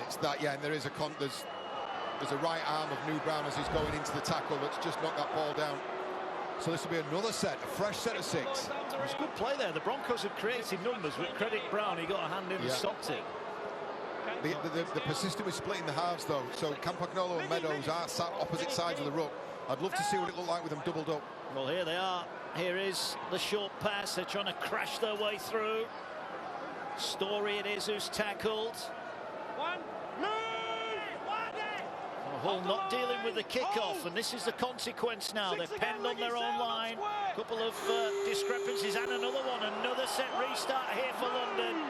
It's that, yeah, and there is there's a right arm of New Brown as he's going into the tackle that's just knocked that ball down. So this will be another set, a fresh set of 6. It was a good play there. The Broncos had created numbers, but credit Brown, he got a hand in and stopped it. The persistent with splitting the halves, though. So Campagnolo and Meadows are sat opposite sides of the ruck. I'd love to see what it looked like with them doubled up. Well, here they are. Here is the short pass. They're trying to crash their way through. Story it is who's tackled. Hull not dealing with the kickoff, and this is the consequence now. They're penned on their own line. A couple of discrepancies and another one. Another set restart here for London.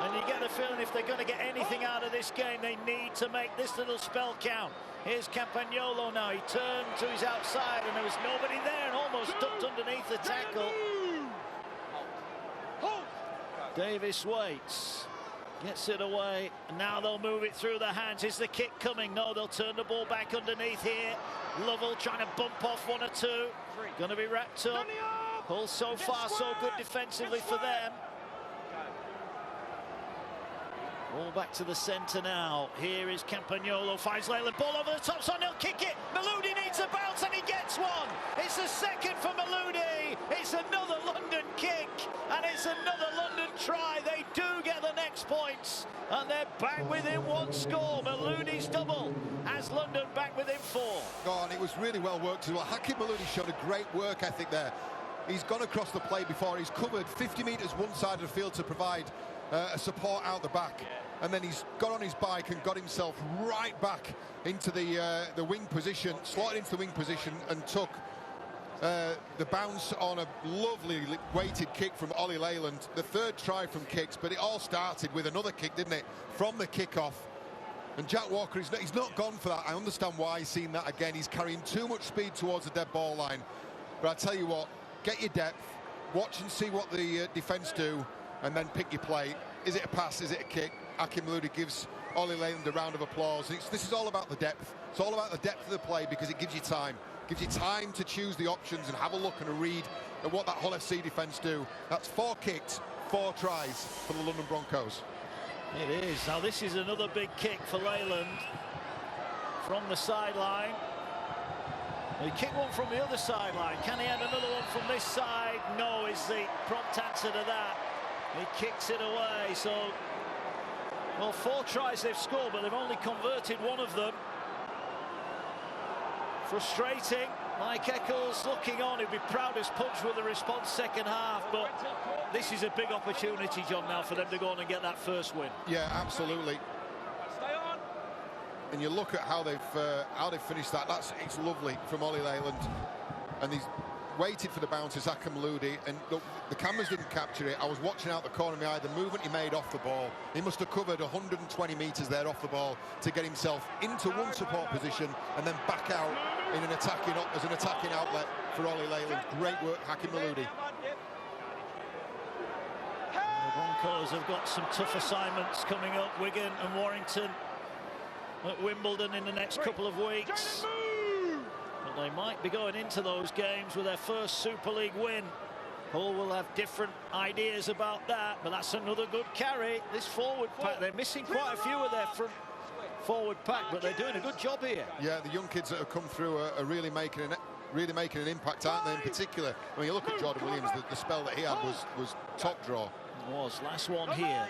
And you get the feeling if they're going to get anything out of this game, they need to make this little spell count. Here's Campagnolo now. He turned to his outside, and there was nobody there, and almost ducked underneath the tackle. Davis waits. Gets it away, and now they'll move it through the hands. Is the kick coming? No, they'll turn the ball back underneath here. Lovell trying to bump off 1 or 2. Going to be wrapped up. Hull so far so good defensively for them. All back to the centre now. Here is Campagnolo, finds Leyland, ball over the top, so he'll kick it. Maludi needs a bounce, and he gets one. It's the second for Maludi. It's another London kick, and it's another London try. They do get the next points, and they're back within 1 score. Maludi's double has London back within 4. God, it was really well worked as well. Hakim Maludi showed a great work ethic there. He's gone across the play before. He's covered 50 metres one side of the field to provide a support out the back. And then he's got on his bike and got himself right back into the wing position, slotted into the wing position, and took the bounce on a lovely weighted kick from Ollie Leyland. The 3rd try from kicks, but it all started with another kick, didn't it, from the kickoff. And Jack Walker, he's not gone for that. I understand why he's seen that again. He's carrying too much speed towards the dead ball line. But I tell you what, get your depth, watch and see what the defence do, and then pick your play. Is it a pass? Is it a kick? Hakim Maludi gives Ollie Leyland a round of applause. This is all about the depth. It's all about the depth of the play because it gives you time. Gives you time to choose the options and have a look and a read at what that Hull FC defence do. That's 4 kicks, 4 tries for the London Broncos. It is. Now this is another big kick for Leyland from the sideline. He kicked one from the other sideline. Can he add another one from this side? No is the prompt answer to that. He kicks it away. So, well, 4 tries they've scored, but they've only converted 1 of them. Frustrating. Mike Eccles looking on. He'll be proud as punch with the response second half, but this is a big opportunity, John, now for them to go on and get that first win. Yeah, absolutely. Stay on. And you look at how they've finished that. It's lovely from Ollie Leyland, and he's waited for the bounce, Zaka Maludi, and look, the cameras didn't capture it. I was watching out the corner of my eye, the movement he made off the ball. He must have covered 120 metres there off the ball to get himself into one support position and then back out in an attacking outlet for Ollie Leyland. Great work, Hakim Maludi. The Broncos have got some tough assignments coming up. Wigan and Warrington at Wimbledon in the next couple of weeks. But they might be going into those games with their first Super League win. Hull will have different ideas about that, but that's another good carry. This forward pack, they're missing quite a few of their front forward pack, but they're doing a good job here. Yeah, the young kids that have come through are really making an impact, aren't they? In particular, when you look at Jordan Williams, the spell that he had was top draw. It was. Last one here.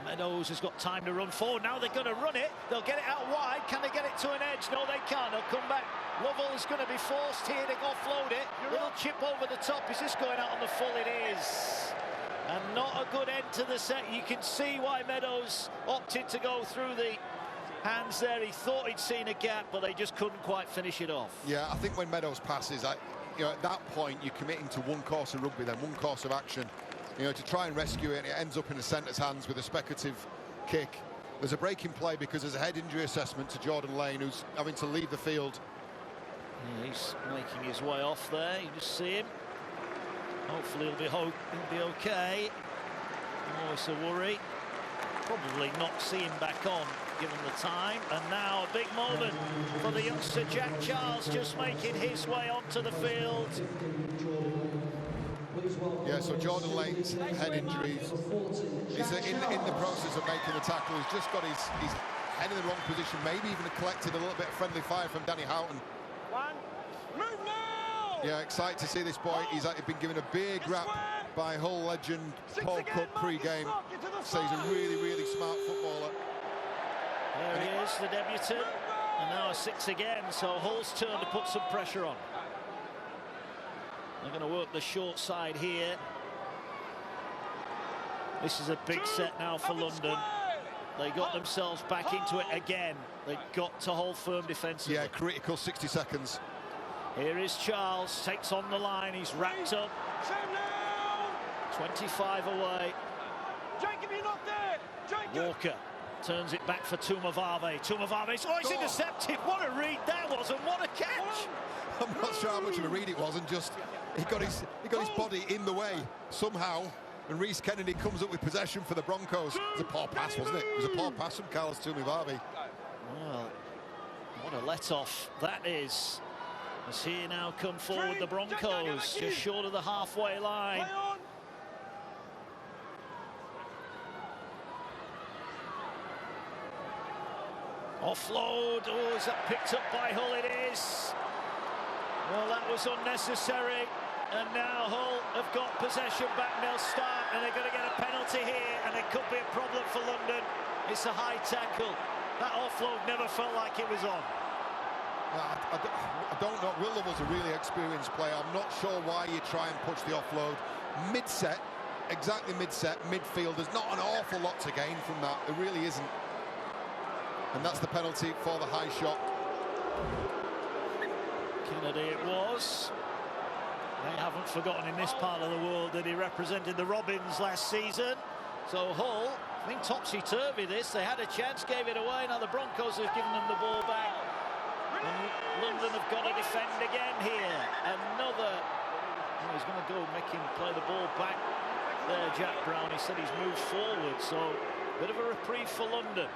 Meadows has got time to run forward. Now they're going to run it. They'll get it out wide. Can they get it to an edge? No, they can't. They'll come back. Lovell is going to be forced here to offload it. Little chip over the top. Is this going out on the full? It is. And not a good end to the set. You can see why Meadows opted to go through the hands there. He thought he'd seen a gap, but they just couldn't quite finish it off. Yeah, I think when Meadows passes, at that point, you're committing to one course of rugby, then one course of action. To try and rescue it, and it ends up in the centre's hands with a speculative kick. There's a break in play because there's a head injury assessment to Jordan Lane, who's having to leave the field. Yeah, he's making his way off there. You just see him. Hopefully he'll be okay. Oh, it's a worry. Probably not see him back on, given the time. And now a big moment for the youngster Jack Charles, just making his way onto the field. Yeah, so Jordan Lane's head injuries. He's in the process of making the tackle. He's just got his head in the wrong position. Maybe even collected a little bit of friendly fire from Danny Houghton. Move now! Yeah, excited to see this boy. He's been given a big rap by Hull legend Paul Cook pre-game. So he's a really, really smart footballer. There he is, the debutant. And now a 6 again, so Hull's turn to put some pressure on. They're going to work the short side here. This is a big set now for London. They got themselves back into it again. They got to hold firm defensively. Yeah, critical 60 seconds. Here is Charles, takes on the line. He's wrapped up. 25 away. Jacob, you're not there. Jacob. Walker turns it back for Tumavave. Tumavave's, he's intercepted. What a read that was, and what a catch. I'm not sure how much of a read it was, and just he got his body in the way somehow, and Reece Kennedy comes up with possession for the Broncos. It was a poor pass, wasn't it? It was a poor pass from Carlos Tumavave. Well, what a let-off that is. As here now come forward the Broncos, just short of the halfway line. Offload, is that picked up by Hull? It is. Well, that was unnecessary, and now Hull have got possession back. They'll start, and they're going to get a penalty here, and it could be a problem for London. It's a high tackle. That offload never felt like it was on. I don't know. Will Lovell's a really experienced player. I'm not sure why you try and push the offload. Mid-set, exactly mid-set, midfield. There's not an awful lot to gain from that. There really isn't. And that's the penalty for the high shot. Kennedy it was. They haven't forgotten in this part of the world that he represented the Robins last season. So Hull, I think topsy-turvy this. They had a chance, gave it away. Now the Broncos have given them the ball back. And London have got to defend again here. Another. Oh, he's going to go make him play the ball back there, Jack Brown. He said he's moved forward. So bit of a reprieve for London.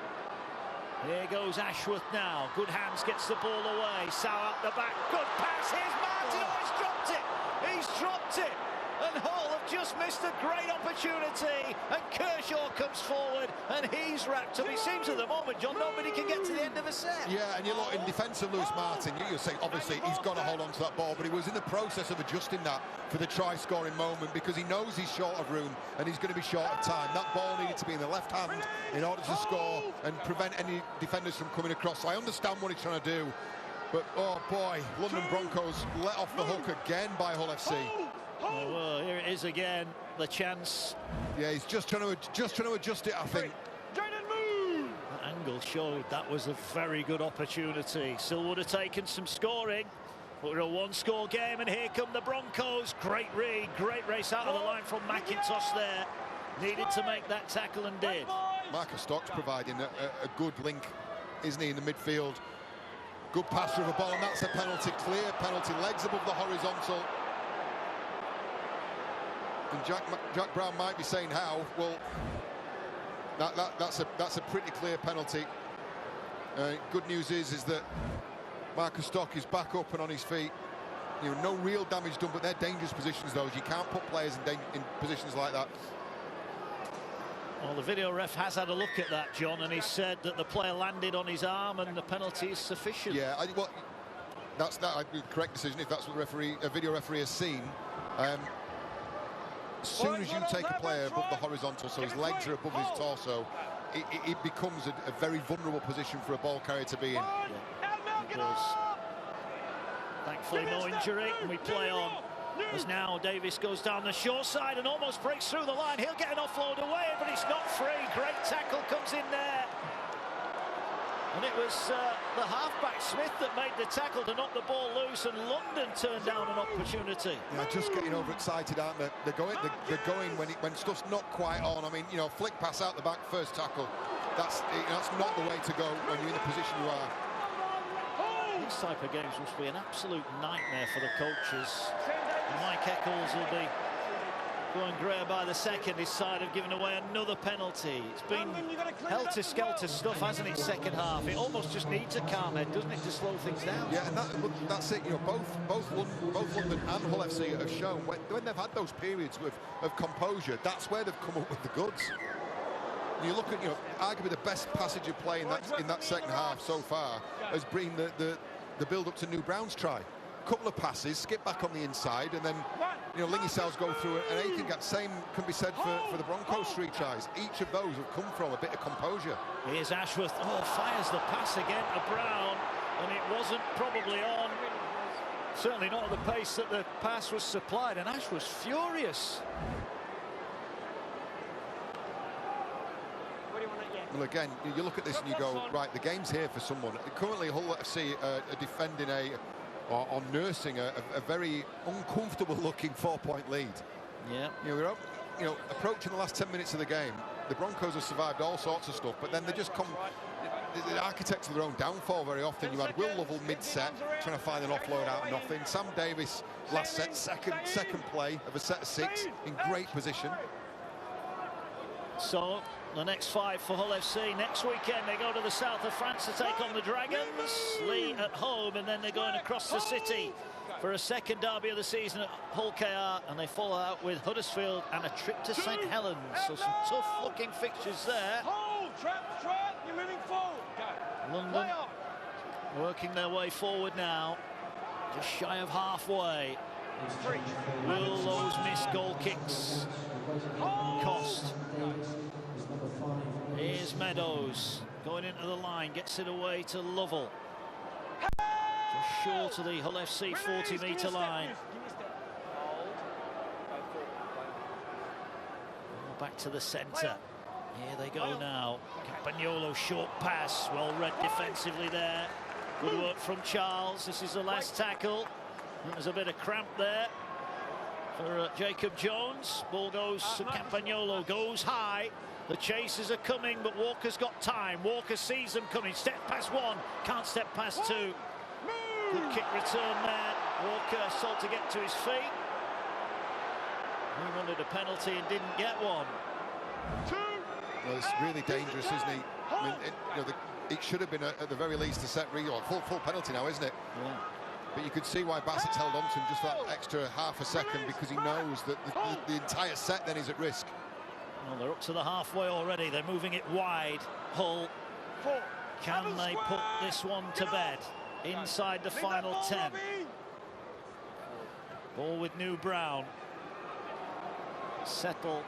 Here goes Ashworth now. Good hands, gets the ball away. Sow out the back. Good pass. Here's Martin. Oh, he's dropped it. He's dropped it. And Hull have just missed a great opportunity. And Kershaw comes forward and he's wrapped up. It seems at the moment, John, nobody can get to the end of a set. Yeah, and you look in defence of Lewis Martin, you'll say obviously he's got to hold on to that ball, but he was in the process of adjusting that for the try-scoring moment because he knows he's short of room and he's going to be short of time. That ball needed to be in the left hand in order to score and prevent any defenders from coming across. So I understand what he's trying to do, But, oh boy, London Broncos let off the hook again by Hull FC. Oh, well, here it is again, the chance. Yeah, he's just trying to adjust it, I think. That angle showed that was a very good opportunity. Still would have taken some scoring. But we're a one-score game, and here come the Broncos. Great read, great race out of the line from McIntosh there. Needed to make that tackle and did. Marcus Stock's providing a good link, isn't he, in the midfield? Good passer of a ball, and that's a penalty, clear penalty, legs above the horizontal. And Jack Brown might be saying how. Well, that's a pretty clear penalty. Good news is that Marcus Stock is back up and on his feet. You know, no real damage done, but they're dangerous positions, those. You can't put players in positions like that. Well, the video ref has had a look at that, John, and he said that the player landed on his arm and the penalty is sufficient. Yeah, that's the correct decision if that's what a video referee has seen. As soon as you take a player above the horizontal, so his legs are above his torso, it becomes a very vulnerable position for a ball carrier to be in. Yeah, thankfully no injury, and we play on. As now Davis goes down the short side and almost breaks through the line. He'll get an offload away, but he's not free. Great tackle comes in there. And it was the halfback Smith that made the tackle to knock the ball loose, and London turned down an opportunity. Yeah, just getting overexcited, aren't they? They're going when stuff's not quite on. I mean, you know, flick pass out the back, first tackle. That's not the way to go when you're in the position you are. These type of games must be an absolute nightmare for the coaches. Mike Eccles will be going grey by the second. His side have given away another penalty. It's been helter-skelter stuff, hasn't it, second half? It almost just needs a calm head, doesn't it, to slow things down? Yeah, and that's it. You know, both London and Hull FC have shown when they've had those periods of composure, that's where they've come up with the goods. And you look at, you know, arguably the best passage of play in that second half so far has been the build-up to New Brown's try. Couple of passes, skip back on the inside, and then, you know, Lingy Sal's go through it, and Aiken same can be said for the Broncos' 3 tries. Each of those have come from a bit of composure. Here's Ashworth. Oh, fires the pass again to Brown, and it wasn't probably on. Certainly not at the pace that the pass was supplied, and Ash was furious. Well, again, you look at this and you go, right, the game's here for someone. Currently, Hull FC are defending or nursing a very uncomfortable-looking 4-point lead. Yeah. You know, approaching the last 10 minutes of the game, the Broncos have survived all sorts of stuff, but then they just come the architects of their own downfall very often. You had Will Lovell mid-set trying to find an offload out of nothing. Sam Davis last set, second play of a set of 6 in great position. So the next 5 for Hull FC. Next weekend they go to the south of France to take on the Dragons. Lee at home, and then they're going across the city for a second derby of the season at Hull KR, and they follow out with Huddersfield and a trip to St Helens. So some tough looking fixtures there. Trap, you're moving forward. Go. London working their way forward now, just shy of halfway. Will those missed goal kicks cost? Here's Meadows going into the line, gets it away to Lovell. Just short of the Hull FC 40-metre line. Back to the centre. Here they go now. Campagnolo, short pass, well read defensively there. Good work from Charles. This is the last tackle. There's a bit of cramp there for Jacob Jones. Ball goes to Campagnolo, goes high. The chasers are coming, but Walker's got time. Walker sees them coming. Step past 1, can't step past 2. Good kick return there. Walker sought to get to his feet. He wanted a penalty and didn't get one. Well, it's really dangerous, isn't he? I mean, it should have been at the very least a set real, full penalty now, isn't it? Yeah. But you could see why Bassett's held on to him just for that extra half a second, because he knows that the entire set then is at risk. Well, they're up to the halfway already. They're moving it wide. Hull, can they put this one to bed inside the final 10? Ball with New Brown. Settle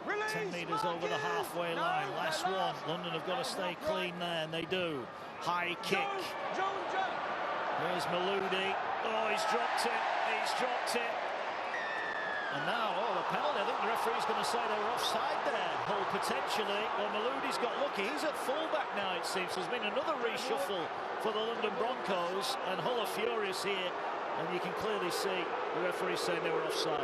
10 metres over the halfway line. Last one. London have got to stay clean there, and they do. High kick. Here's Maloudi. Oh, he's dropped it. He's dropped it. And now, the penalty. I think the referee's going to say they were offside there. Hull potentially. Well, Maloudi's got lucky. He's at fullback now, it seems. There's been another reshuffle for the London Broncos, and Hull are furious here. And you can clearly see the referee saying they were offside.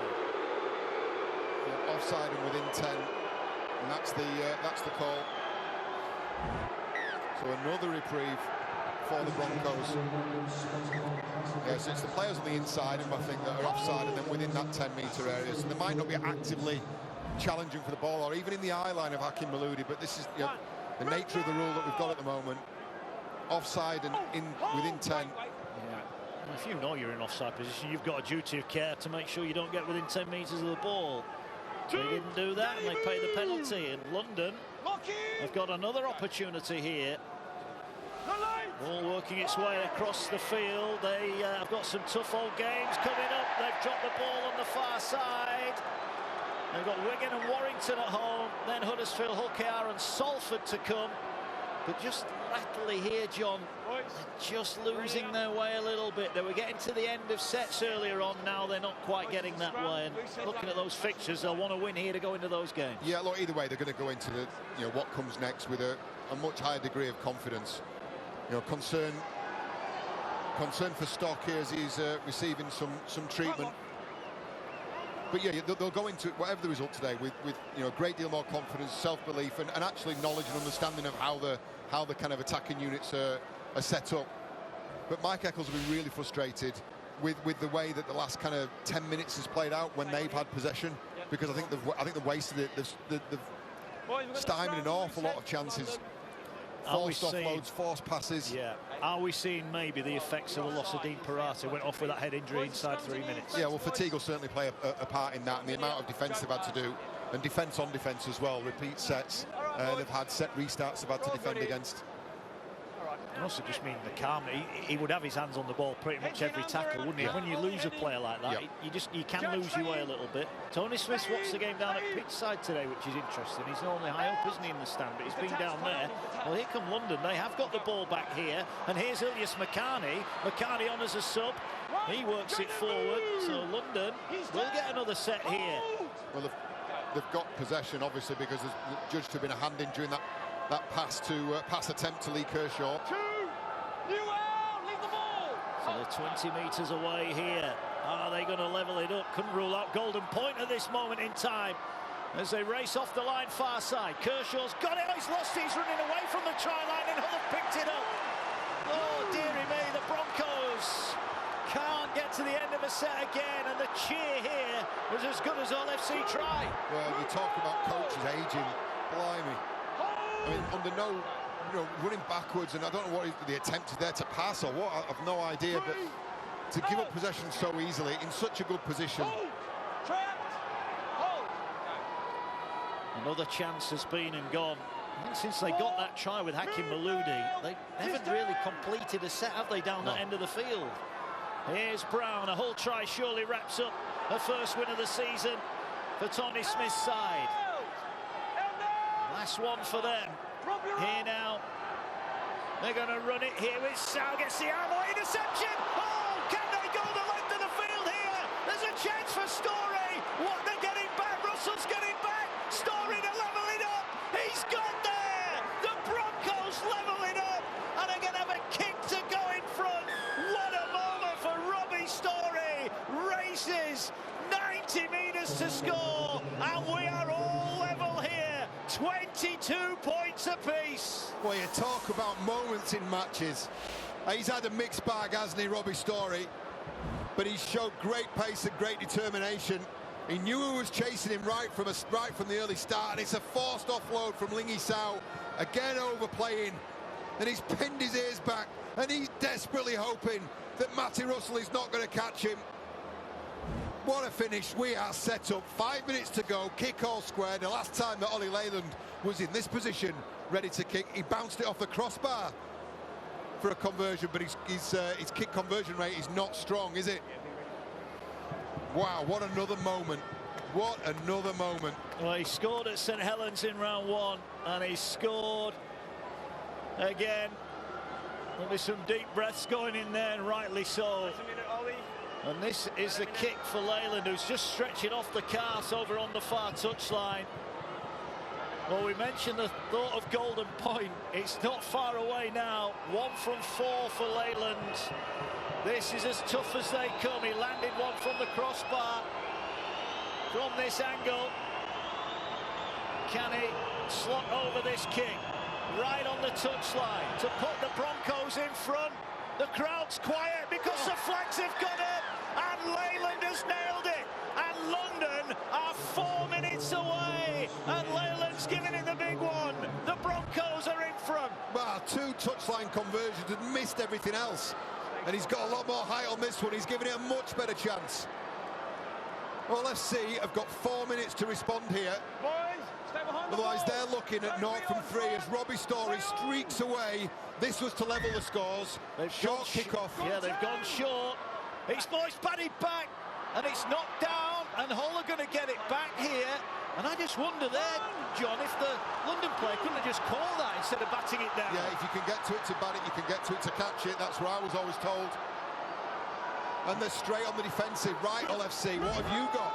Yeah, offside and within 10, and that's the call. So another reprieve for the Broncos. Yes, it's the players on the inside, I think, that are offside, and then within that 10-metre area. So they might not be actively challenging for the ball, or even in the eye line of Hakim Maloudi. But this is the nature of the rule that we've got at the moment. Offside and within 10. If you know you're in offside position, you've got a duty of care to make sure you don't get within 10 metres of the ball. They didn't do that, and they pay the penalty. And London have got another opportunity here. Ball working its way across the field. They have got some tough old games coming up. They've dropped the ball on the far side. They've got Wigan and Warrington at home, then Huddersfield, Hull KR and Salford to come. But just latterly here, John, they're just losing their way a little bit. They were getting to the end of sets earlier on. Now they're not quite getting that way. And looking at those fixtures, they'll want to win here to go into those games. Yeah, look, either way, they're going to go into the, what comes next with a much higher degree of confidence. Concern for Stock here as he's receiving some treatment. But yeah, they'll go into whatever the result today with a great deal more confidence, self-belief, and actually knowledge and understanding of how the kind of attacking units are set up. But Mike Eccles will be really frustrated with the way that the last kind of 10 minutes has played out when they've had possession, because I think they've wasted it. They've stymied an awful lot of chances. Forced offloads, forced passes. Yeah. Are we seeing maybe the effects of the loss of Dean Parata? Went off with that head injury inside 3 minutes. Yeah, well, fatigue will certainly play a part in that, and the amount of defence they've had to do, and defence on defence as well. Repeat sets. They've had set restarts they've had to defend against. I also just mean the calm. He would have his hands on the ball pretty much every tackle, wouldn't he? When you lose a player like that, you can lose your way a little bit. Tony Smith watched the game down at pitch side today, which is interesting. He's normally high up, isn't he, in the stand, but he's been down there. Well, here come London. They have got the ball back here, and here's Ilyas Makani. Makani on as a sub. He works it forward, so London will get another set here. Well, they've got possession, obviously, because there's judged to have been a hand in during that pass attempt to Lee Kershaw. So they're 20 metres away here. Are they going to level it up? Couldn't rule out golden point at this moment in time as they race off the line far side. Kershaw's got it. Oh, he's lost it. He's running away from the try line, and Hull have picked it up. Oh, dearie me, the Broncos can't get to the end of a set again, and the cheer here was as good as Hull FC tried. Well, you talk about coaches aging. Blimey. I mean, under no, running backwards, and I don't know what the attempt is there to pass or what. I've no idea, but to give up possession so easily in such a good position. Another chance has been and gone. I think since they got that try with Hakim Maloudi, they haven't really completed a set, have they, down that end of the field? Here's Brown. A Hull try surely wraps up the first win of the season for Tony Smith's side. Last one for them. Here now. They're going to run it here with Sal. Gets the arm away. Interception. Oh, can they go the length of the field here? There's a chance for Storey. What, they're getting back. Russell's getting back. Storey to level it up. He's got there. The Broncos level it up. And they're going to have a kick to go in front. What a moment for Robbie Storey. Races 90 metres to score. And we are all level here. 22 points apiece. Well, you talk about moments in matches. He's had a mixed bag, hasn't he, Robbie Storey? But he showed great pace and great determination. He knew who was chasing him right from the early start, and it's a forced offload from Lingy Sao. Again overplaying, and he's pinned his ears back, and he's desperately hoping that Matty Russell is not going to catch him. What a finish. We are set up. 5 minutes to go. Kick all square. The last time that Ollie Leyland was in this position, ready to kick, he bounced it off the crossbar for a conversion, but his kick conversion rate is not strong, is it? Wow, what another moment What another moment. Well, he scored at St Helens in round 1, and he scored again. There'll be some deep breaths going in there, and rightly so. And this is the kick for Leyland, who's just stretching off the cart over on the far touchline. Well, we mentioned the thought of golden point. It's not far away now. 1 from 4 for Leyland. This is as tough as they come. He landed one from the crossbar. From this angle, can he slot over this kick right on the touchline to put the Broncos in front? The crowd's quiet because the flags have gone up, and Leyland has nailed it, and London are 4 minutes away, and Leyland's giving it the big one. The Broncos are in front. Well, 2 touchline conversions and missed everything else, and he's got a lot more height on this one. He's giving it a much better chance. Well, FC have got 4 minutes to respond here. Otherwise, they're looking at 0 from 3 as Robbie Storey streaks away. This was to level the scores. Short kick-off. Yeah, they've gone short. It's Boyce batted back, and it's knocked down, and Hull are going to get it back here. And I just wonder there, John, if the London player couldn't have just called that instead of batting it down. Yeah, if you can get to it to bat it, you can get to it to catch it. That's what I was always told. And they're straight on the defensive. Right, Hull FC, what have you got?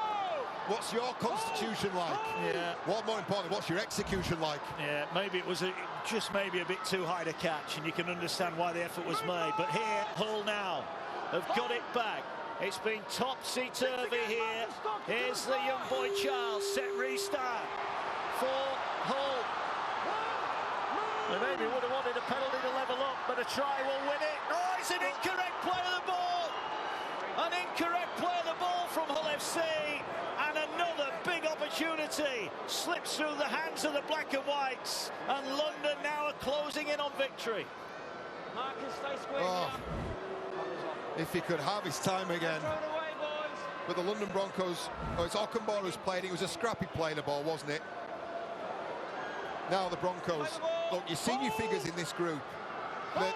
What's your constitution like? Yeah. What more important, what's your execution like? Yeah, maybe it was just maybe a bit too high to catch, and you can understand why the effort was made. But here, Hull now have got it back. It's been topsy-turvy here. Here's the young boy Charles, set restart for Hull. They maybe would have wanted a penalty to level up, but a try will win it. Oh, it's an incorrect play of the ball. An incorrect play of the ball from Hull FC. And another big opportunity slips through the hands of the black and whites, and London now are closing in on victory. Oh, if he could have his time again. But the London Broncos, it's Ockenborough who's played. It was a scrappy play, the ball, wasn't it? Now the Broncos, look, your senior figures in this group,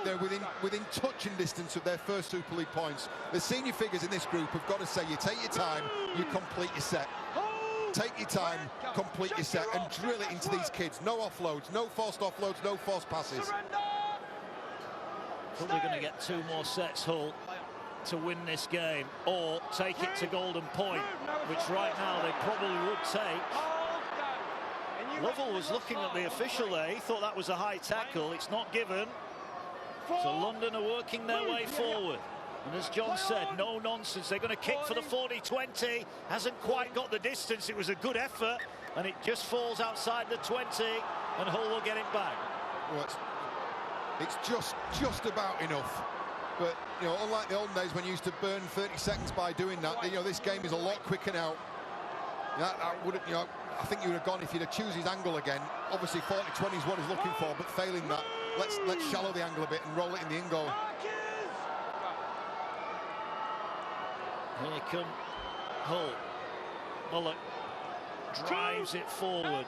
they're within touching distance of their first Super League points. The senior figures in this group have got to say, you take your time, you complete your set. Take your time, complete your set, and drill it into these kids. No offloads, no forced offloads, no forced passes. Probably going to get 2 more sets, Hull, to win this game, or take it to golden point, which right now they probably would take. Lovell was looking at the official there. He thought that was a high tackle. It's not given. So London are working their way forward. And as John said, no nonsense. They're going to kick for the 40-20. Hasn't quite got the distance. It was a good effort, and it just falls outside the 20, and Hull will get it back. Well, it's just about enough. But, you know, unlike the old days when you used to burn 30 seconds by doing that, you know, this game is a lot quicker now. That would, you know, I think you would have gone if you'd have choose his angle again. Obviously 40-20 is what he's looking for, but failing that, let's shallow the angle a bit and roll it in the in goal. Here come Hull. Bullock drives it forward.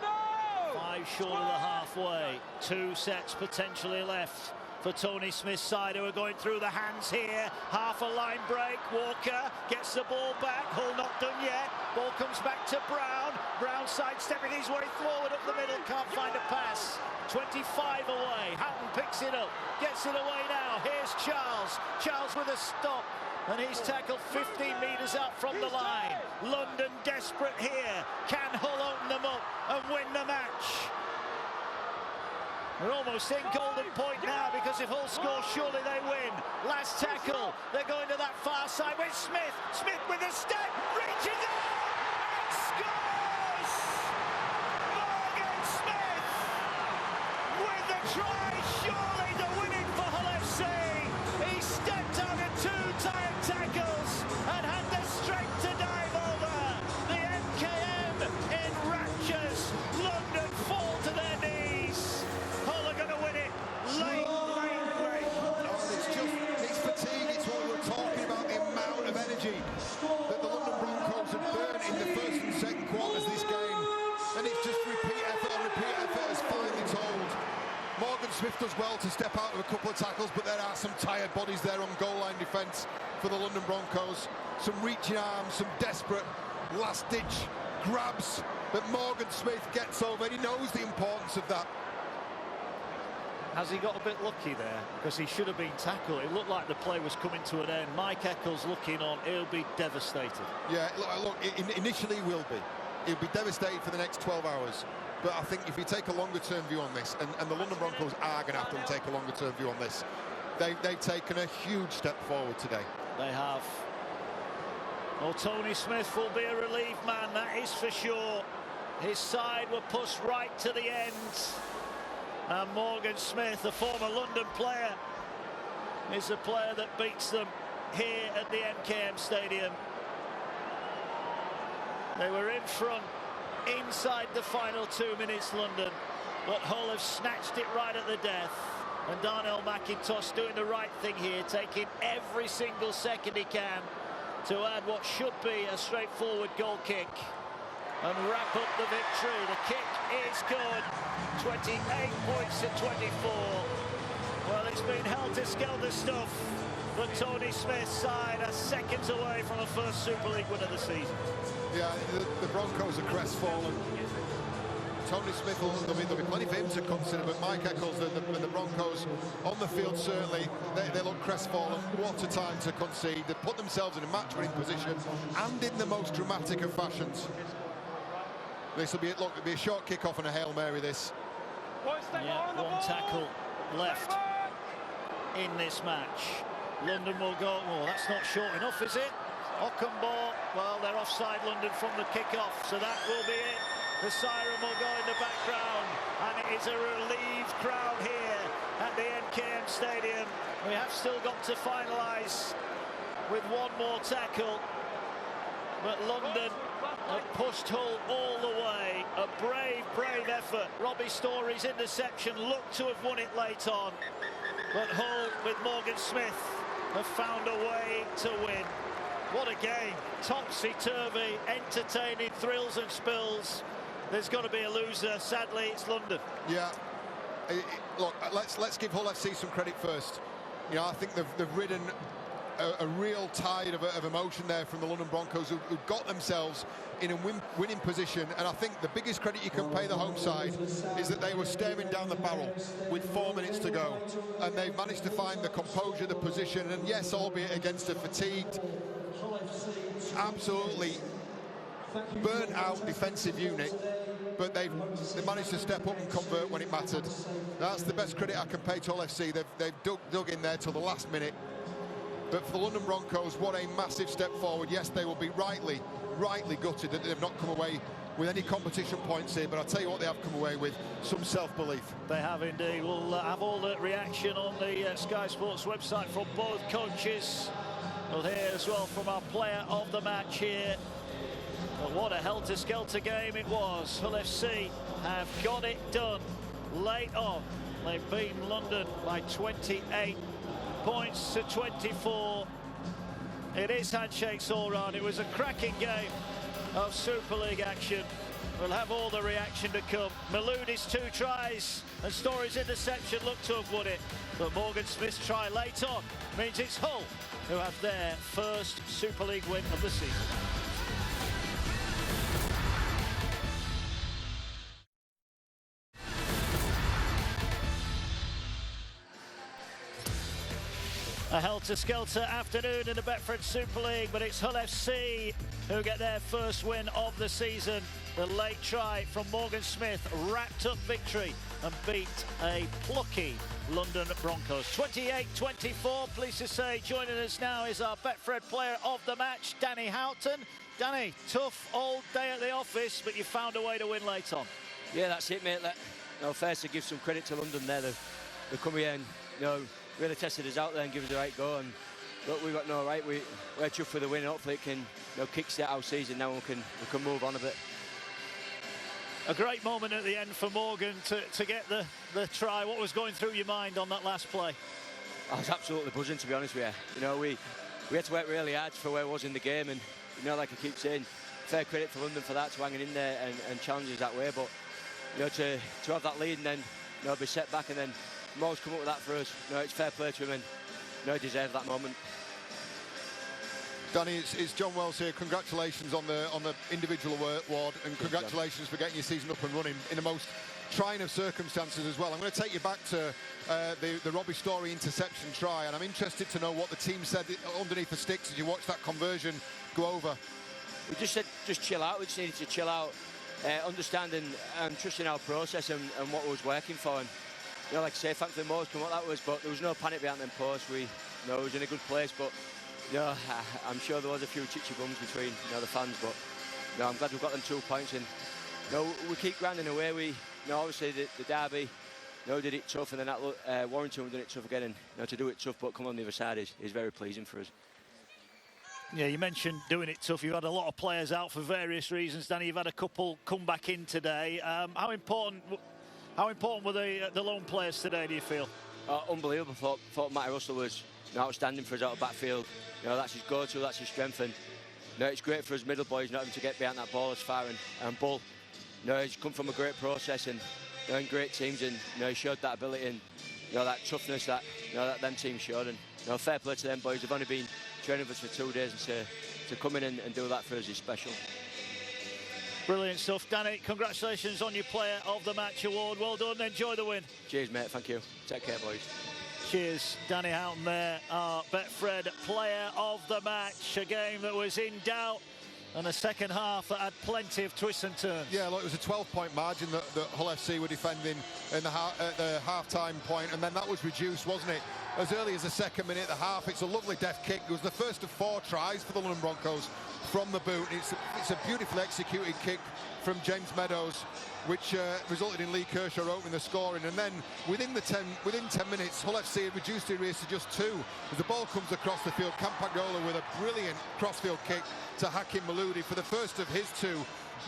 5 short of the halfway. 2 sets potentially left for Tony Smith's side, who are going through the hands here. Half a line break. Walker gets the ball back. Hull not done yet. Ball comes back to Brown. Brown sidestepping his way forward up the middle. Can't find a pass. 25 away. Houghton picks it up. Gets it away now. Here's Charles. Charles with a stop. And he's tackled 15 metres out from the line. London desperate here. Can Hull open them up and win the match? We're almost in golden point now, because if Hull score, surely they win. Last tackle. They're going to that far side with Smith. Smith with a step. Reaching up. Scores! Morgan Smith with the try. Surely the winning for Hull FC. He stepped out of 2 tight tackles and had the strength to dive over. The MKM in raptures. London fall to their knees. Hull are going to win it. Late. It's fatigue. It's what we were talking about, the amount of energy that the London Broncos have burned in the first and second quarters of this game. And it's just repeat effort on repeat effort, as finally told. Morgan Smith does well to step out of a couple of tackles, but there are some tired bodies there on goal line defence for the London Broncos. Some reaching arms, some desperate last-ditch grabs, but Morgan Smith gets over. He knows the importance of that. Has he got a bit lucky there? Because he should have been tackled. It looked like the play was coming to an end. Mike Eccles looking on. He'll be devastated. Yeah, look, initially he will be. He'll be devastated for the next 12 hours. But I think if you take a longer-term view on this, and the London Broncos are going to have to take a longer-term view on this, they've taken a huge step forward today. They have. Well, Tony Smith will be a relief man, that is for sure. His side were pushed right to the end. And Morgan Smith, a former London player, is the player that beats them here at the MKM Stadium. They were in front inside the final 2 minutes, London, but Hull have snatched it right at the death. And Darnell McIntosh doing the right thing here, taking every single second he can to add what should be a straightforward goal kick and wrap up the victory. The kick is good. 28 points to 24. Well, it's been helter-skelter stuff, but Tony Smith's side are seconds away from a first Super League win of the season. Yeah, the Broncos are crestfallen. Tony Smith, there'll be plenty for him to consider, but Mike Eccles and the Broncos on the field, certainly, they look crestfallen. What a time to concede. They put themselves in a match-winning position, and in the most dramatic of fashions. This will be, look, it'll be a short kick-off and a Hail Mary, this. Yeah, one tackle left in this match. London will go, oh, that's not short enough, is it? Ockenbaugh, well, they're offside London from the kick-off, so that will be it. The siren will go in the background, and it is a relieved crowd here at the MKM Stadium. We have still got to finalise with one more tackle, but London have pushed Hull all the way. A brave, brave effort. Robbie Story's interception looked to have won it late on, but Hull, with Morgan Smith, have found a way to win. What a game. Topsy-turvy, entertaining, thrills and spills. There's got to be a loser. Sadly, it's London. Yeah. Look, let's give Hull FC some credit first. You know, I think they've ridden a real tide of emotion there from the London Broncos, who got themselves in a winning position. And I think the biggest credit you can pay the home side is that they were staring down the barrel with 4 minutes to go, and they've managed to find the composure, the position, and yes, albeit against a fatigued, absolutely burnt out defensive unit, but they managed to step up and convert when it mattered. That's the best credit I can pay to Hull FC. They've dug in there till the last minute. But for the London Broncos, what a massive step forward. Yes, they will be rightly gutted that they've not come away with any competition points here, but I'll tell you what, they have come away with some self-belief. They have indeed. We'll have all the reaction on the Sky Sports website from both coaches. We'll hear as well from our player of the match here. But what a helter-skelter game it was. Hull FC have got it done late on. They've beaten London by 28 points to 24. It is handshakes all round. It was a cracking game of Super League action. We'll have all the reaction to come. Maloudi's 2 tries and Story's interception looked to have won it, but Morgan Smith's try late on means it's Hull who have their first Super League win of the season. A helter-skelter afternoon in the Betfred Super League, but it's Hull FC who get their first win of the season. The late try from Morgan Smith wrapped up victory and beat a plucky London Broncos. 28-24, pleased to say joining us now is our Betfred player of the match, Danny Houghton. Danny, tough old day at the office, but you found a way to win late on. Yeah, that's it, mate. First to give some credit to London there. They've come here and, really tested us out there and given us the right go. And look, we got no right. We're chuffed for the win. Hopefully it can kickstart our season now. We can move on a bit. A great moment at the end for Morgan to get the try. What was going through your mind on that last play? I was absolutely buzzing, to be honest with you. We had to work really hard for where it was in the game, and like I keep saying, fair credit to London for that, to hanging in there and challenge us that way. But to have that lead and then be set back and then Mo's come up with that for us. It's fair play to him, and he deserves that moment. Danny, it's John Wells here. Congratulations on the individual award, and congratulations for getting your season up and running in the most trying of circumstances as well. I'm going to take you back to the Robbie Story interception try, and I'm interested to know what the team said underneath the sticks as you watched that conversion go over. We just said, just chill out. We just needed to chill out, understanding and trusting our process and what was working for. And you know, like I say, thankfully Mo's come what that was, but there was no panic behind them posts. We, you know, it was in a good place, but you know, I'm sure there was a few chitchy bums between, you know, the fans, but you know, I'm glad we've got them 2 points, and you know, we keep grinding away. We, you know, obviously the derby, you know, did it tough, and then that Warrington did it tough again, and you know, to do it tough but come on the other side is very pleasing for us. Yeah, you mentioned doing it tough. You've had a lot of players out for various reasons, Danny. You've had a couple come back in today. How important were the lone players today, do you feel? Unbelievable. Thought Matty Russell was, you know, outstanding for us out of backfield. You know, that's his go-to, that's his strength, and you know, it's great for us middle boys not having to get behind that ball as far. And Bull, you know, he's come from a great process and you know, in great teams, and you know, he showed that ability and you know, that toughness that you know that them teams showed. And you know, fair play to them boys. They've only been training with us for 2 days, and to come in and do that for us is special. Brilliant stuff, Danny. Congratulations on your Player of the Match award. Well done. Enjoy the win. Cheers, mate. Thank you. Take care, boys. Cheers, Danny Houghton there, our Betfred Player of the Match. A game that was in doubt, and a second half that had plenty of twists and turns. Yeah, look, it was a 12-point margin that Hull FC were defending in the half-time point, and then that was reduced, wasn't it? As early as the second minute, the half. It's a lovely deft kick. It was the first of 4 tries for the London Broncos from the boot. It's a beautifully executed kick from James Meadows, which resulted in Lee Kershaw opening the scoring. And then within 10 minutes, Hull FC had reduced the arrears to just 2. As the ball comes across the field, Campagnolo with a brilliant crossfield kick to Hakim Maloudi for the first of his 2,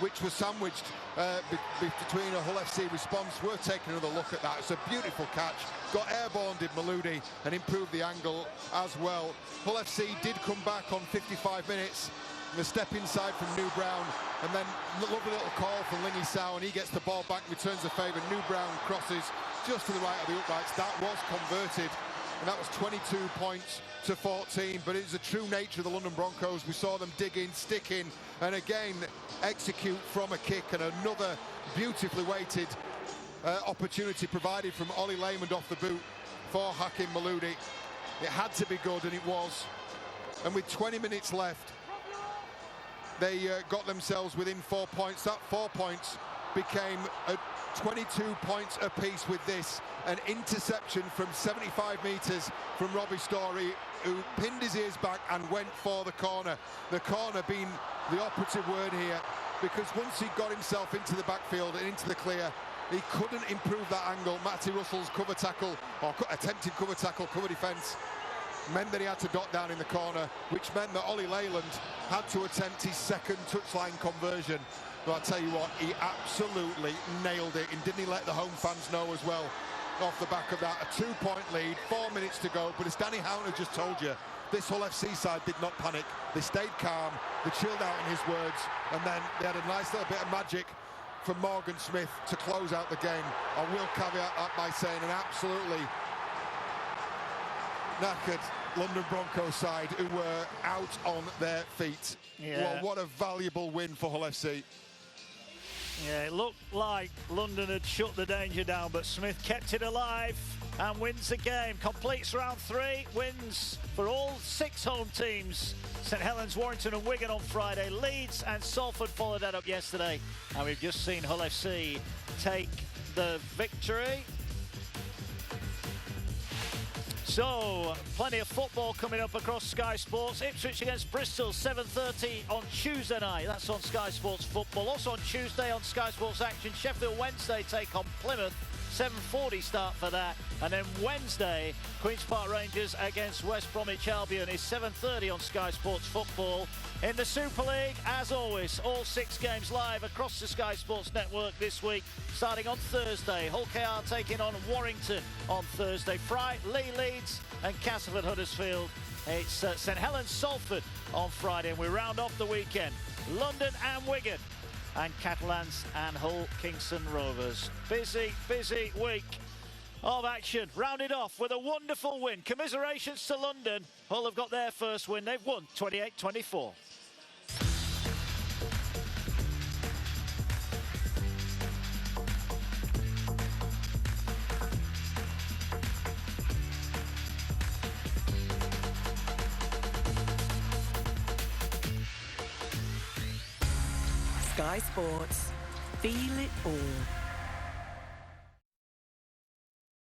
which was sandwiched between a Hull FC response. Worth taking another look at that. It's a beautiful catch. Got airborne, did Maloudi, and improved the angle as well. Hull FC did come back on 55 minutes. The step inside from New Brown, and then a lovely little call from Lingy Sow, and he gets the ball back, returns the favour. New Brown crosses just to the right of the uprights. That was converted, and that was 22 points to 14. But it's the true nature of the London Broncos. We saw them dig in, stick in, and again execute from a kick, and another beautifully weighted opportunity provided from Ollie Layman off the boot for Hakim Maloudi. It had to be good, and it was. And with 20 minutes left, they got themselves within 4 points. That 4 points became 22 points apiece with this. An interception from 75 metres from Robbie Story, who pinned his ears back and went for the corner. The corner being the operative word here, because once he got himself into the backfield and into the clear, he couldn't improve that angle. Matty Russell's cover tackle, or attempted cover tackle, cover defence, meant that he had to dot down in the corner, which meant that Ollie Leyland had to attempt his second touchline conversion. But I tell you what, he absolutely nailed it, and didn't he let the home fans know as well off the back of that? A 2-point lead, 4 minutes to go, but as Danny Houghton just told you, this Hull FC side did not panic. They stayed calm, they chilled out in his words, and then they had a nice little bit of magic from Morgan Smith to close out the game. I will caveat that by saying an absolutely knackered London Broncos side who were out on their feet. Yeah. Well, what a valuable win for Hull FC. Yeah, it looked like London had shut the danger down, but Smith kept it alive and wins the game. Completes round 3, wins for all 6 home teams. St Helens, Warrington and Wigan on Friday. Leeds and Salford followed that up yesterday. And we've just seen Hull FC take the victory. So, plenty of football coming up across Sky Sports. Ipswich against Bristol, 7:30 on Tuesday night. That's on Sky Sports Football. Also on Tuesday on Sky Sports Action, Sheffield Wednesday take on Plymouth. 7:40 start for that. And then Wednesday, Queen's Park Rangers against West Bromwich Albion is 7:30 on Sky Sports Football. In the Super League, as always, all 6 games live across the Sky Sports network this week, starting on Thursday. Hull KR taking on Warrington on Thursday. Friday, Leeds and Castleford Huddersfield. It's St Helens Salford on Friday, and we round off the weekend. London and Wigan, and Catalans and Hull Kingston Rovers. Busy week of action, rounded off with a wonderful win. Commiserations to London. Hull have got their first win. They've won 28-24. Sky Sports. Feel it all.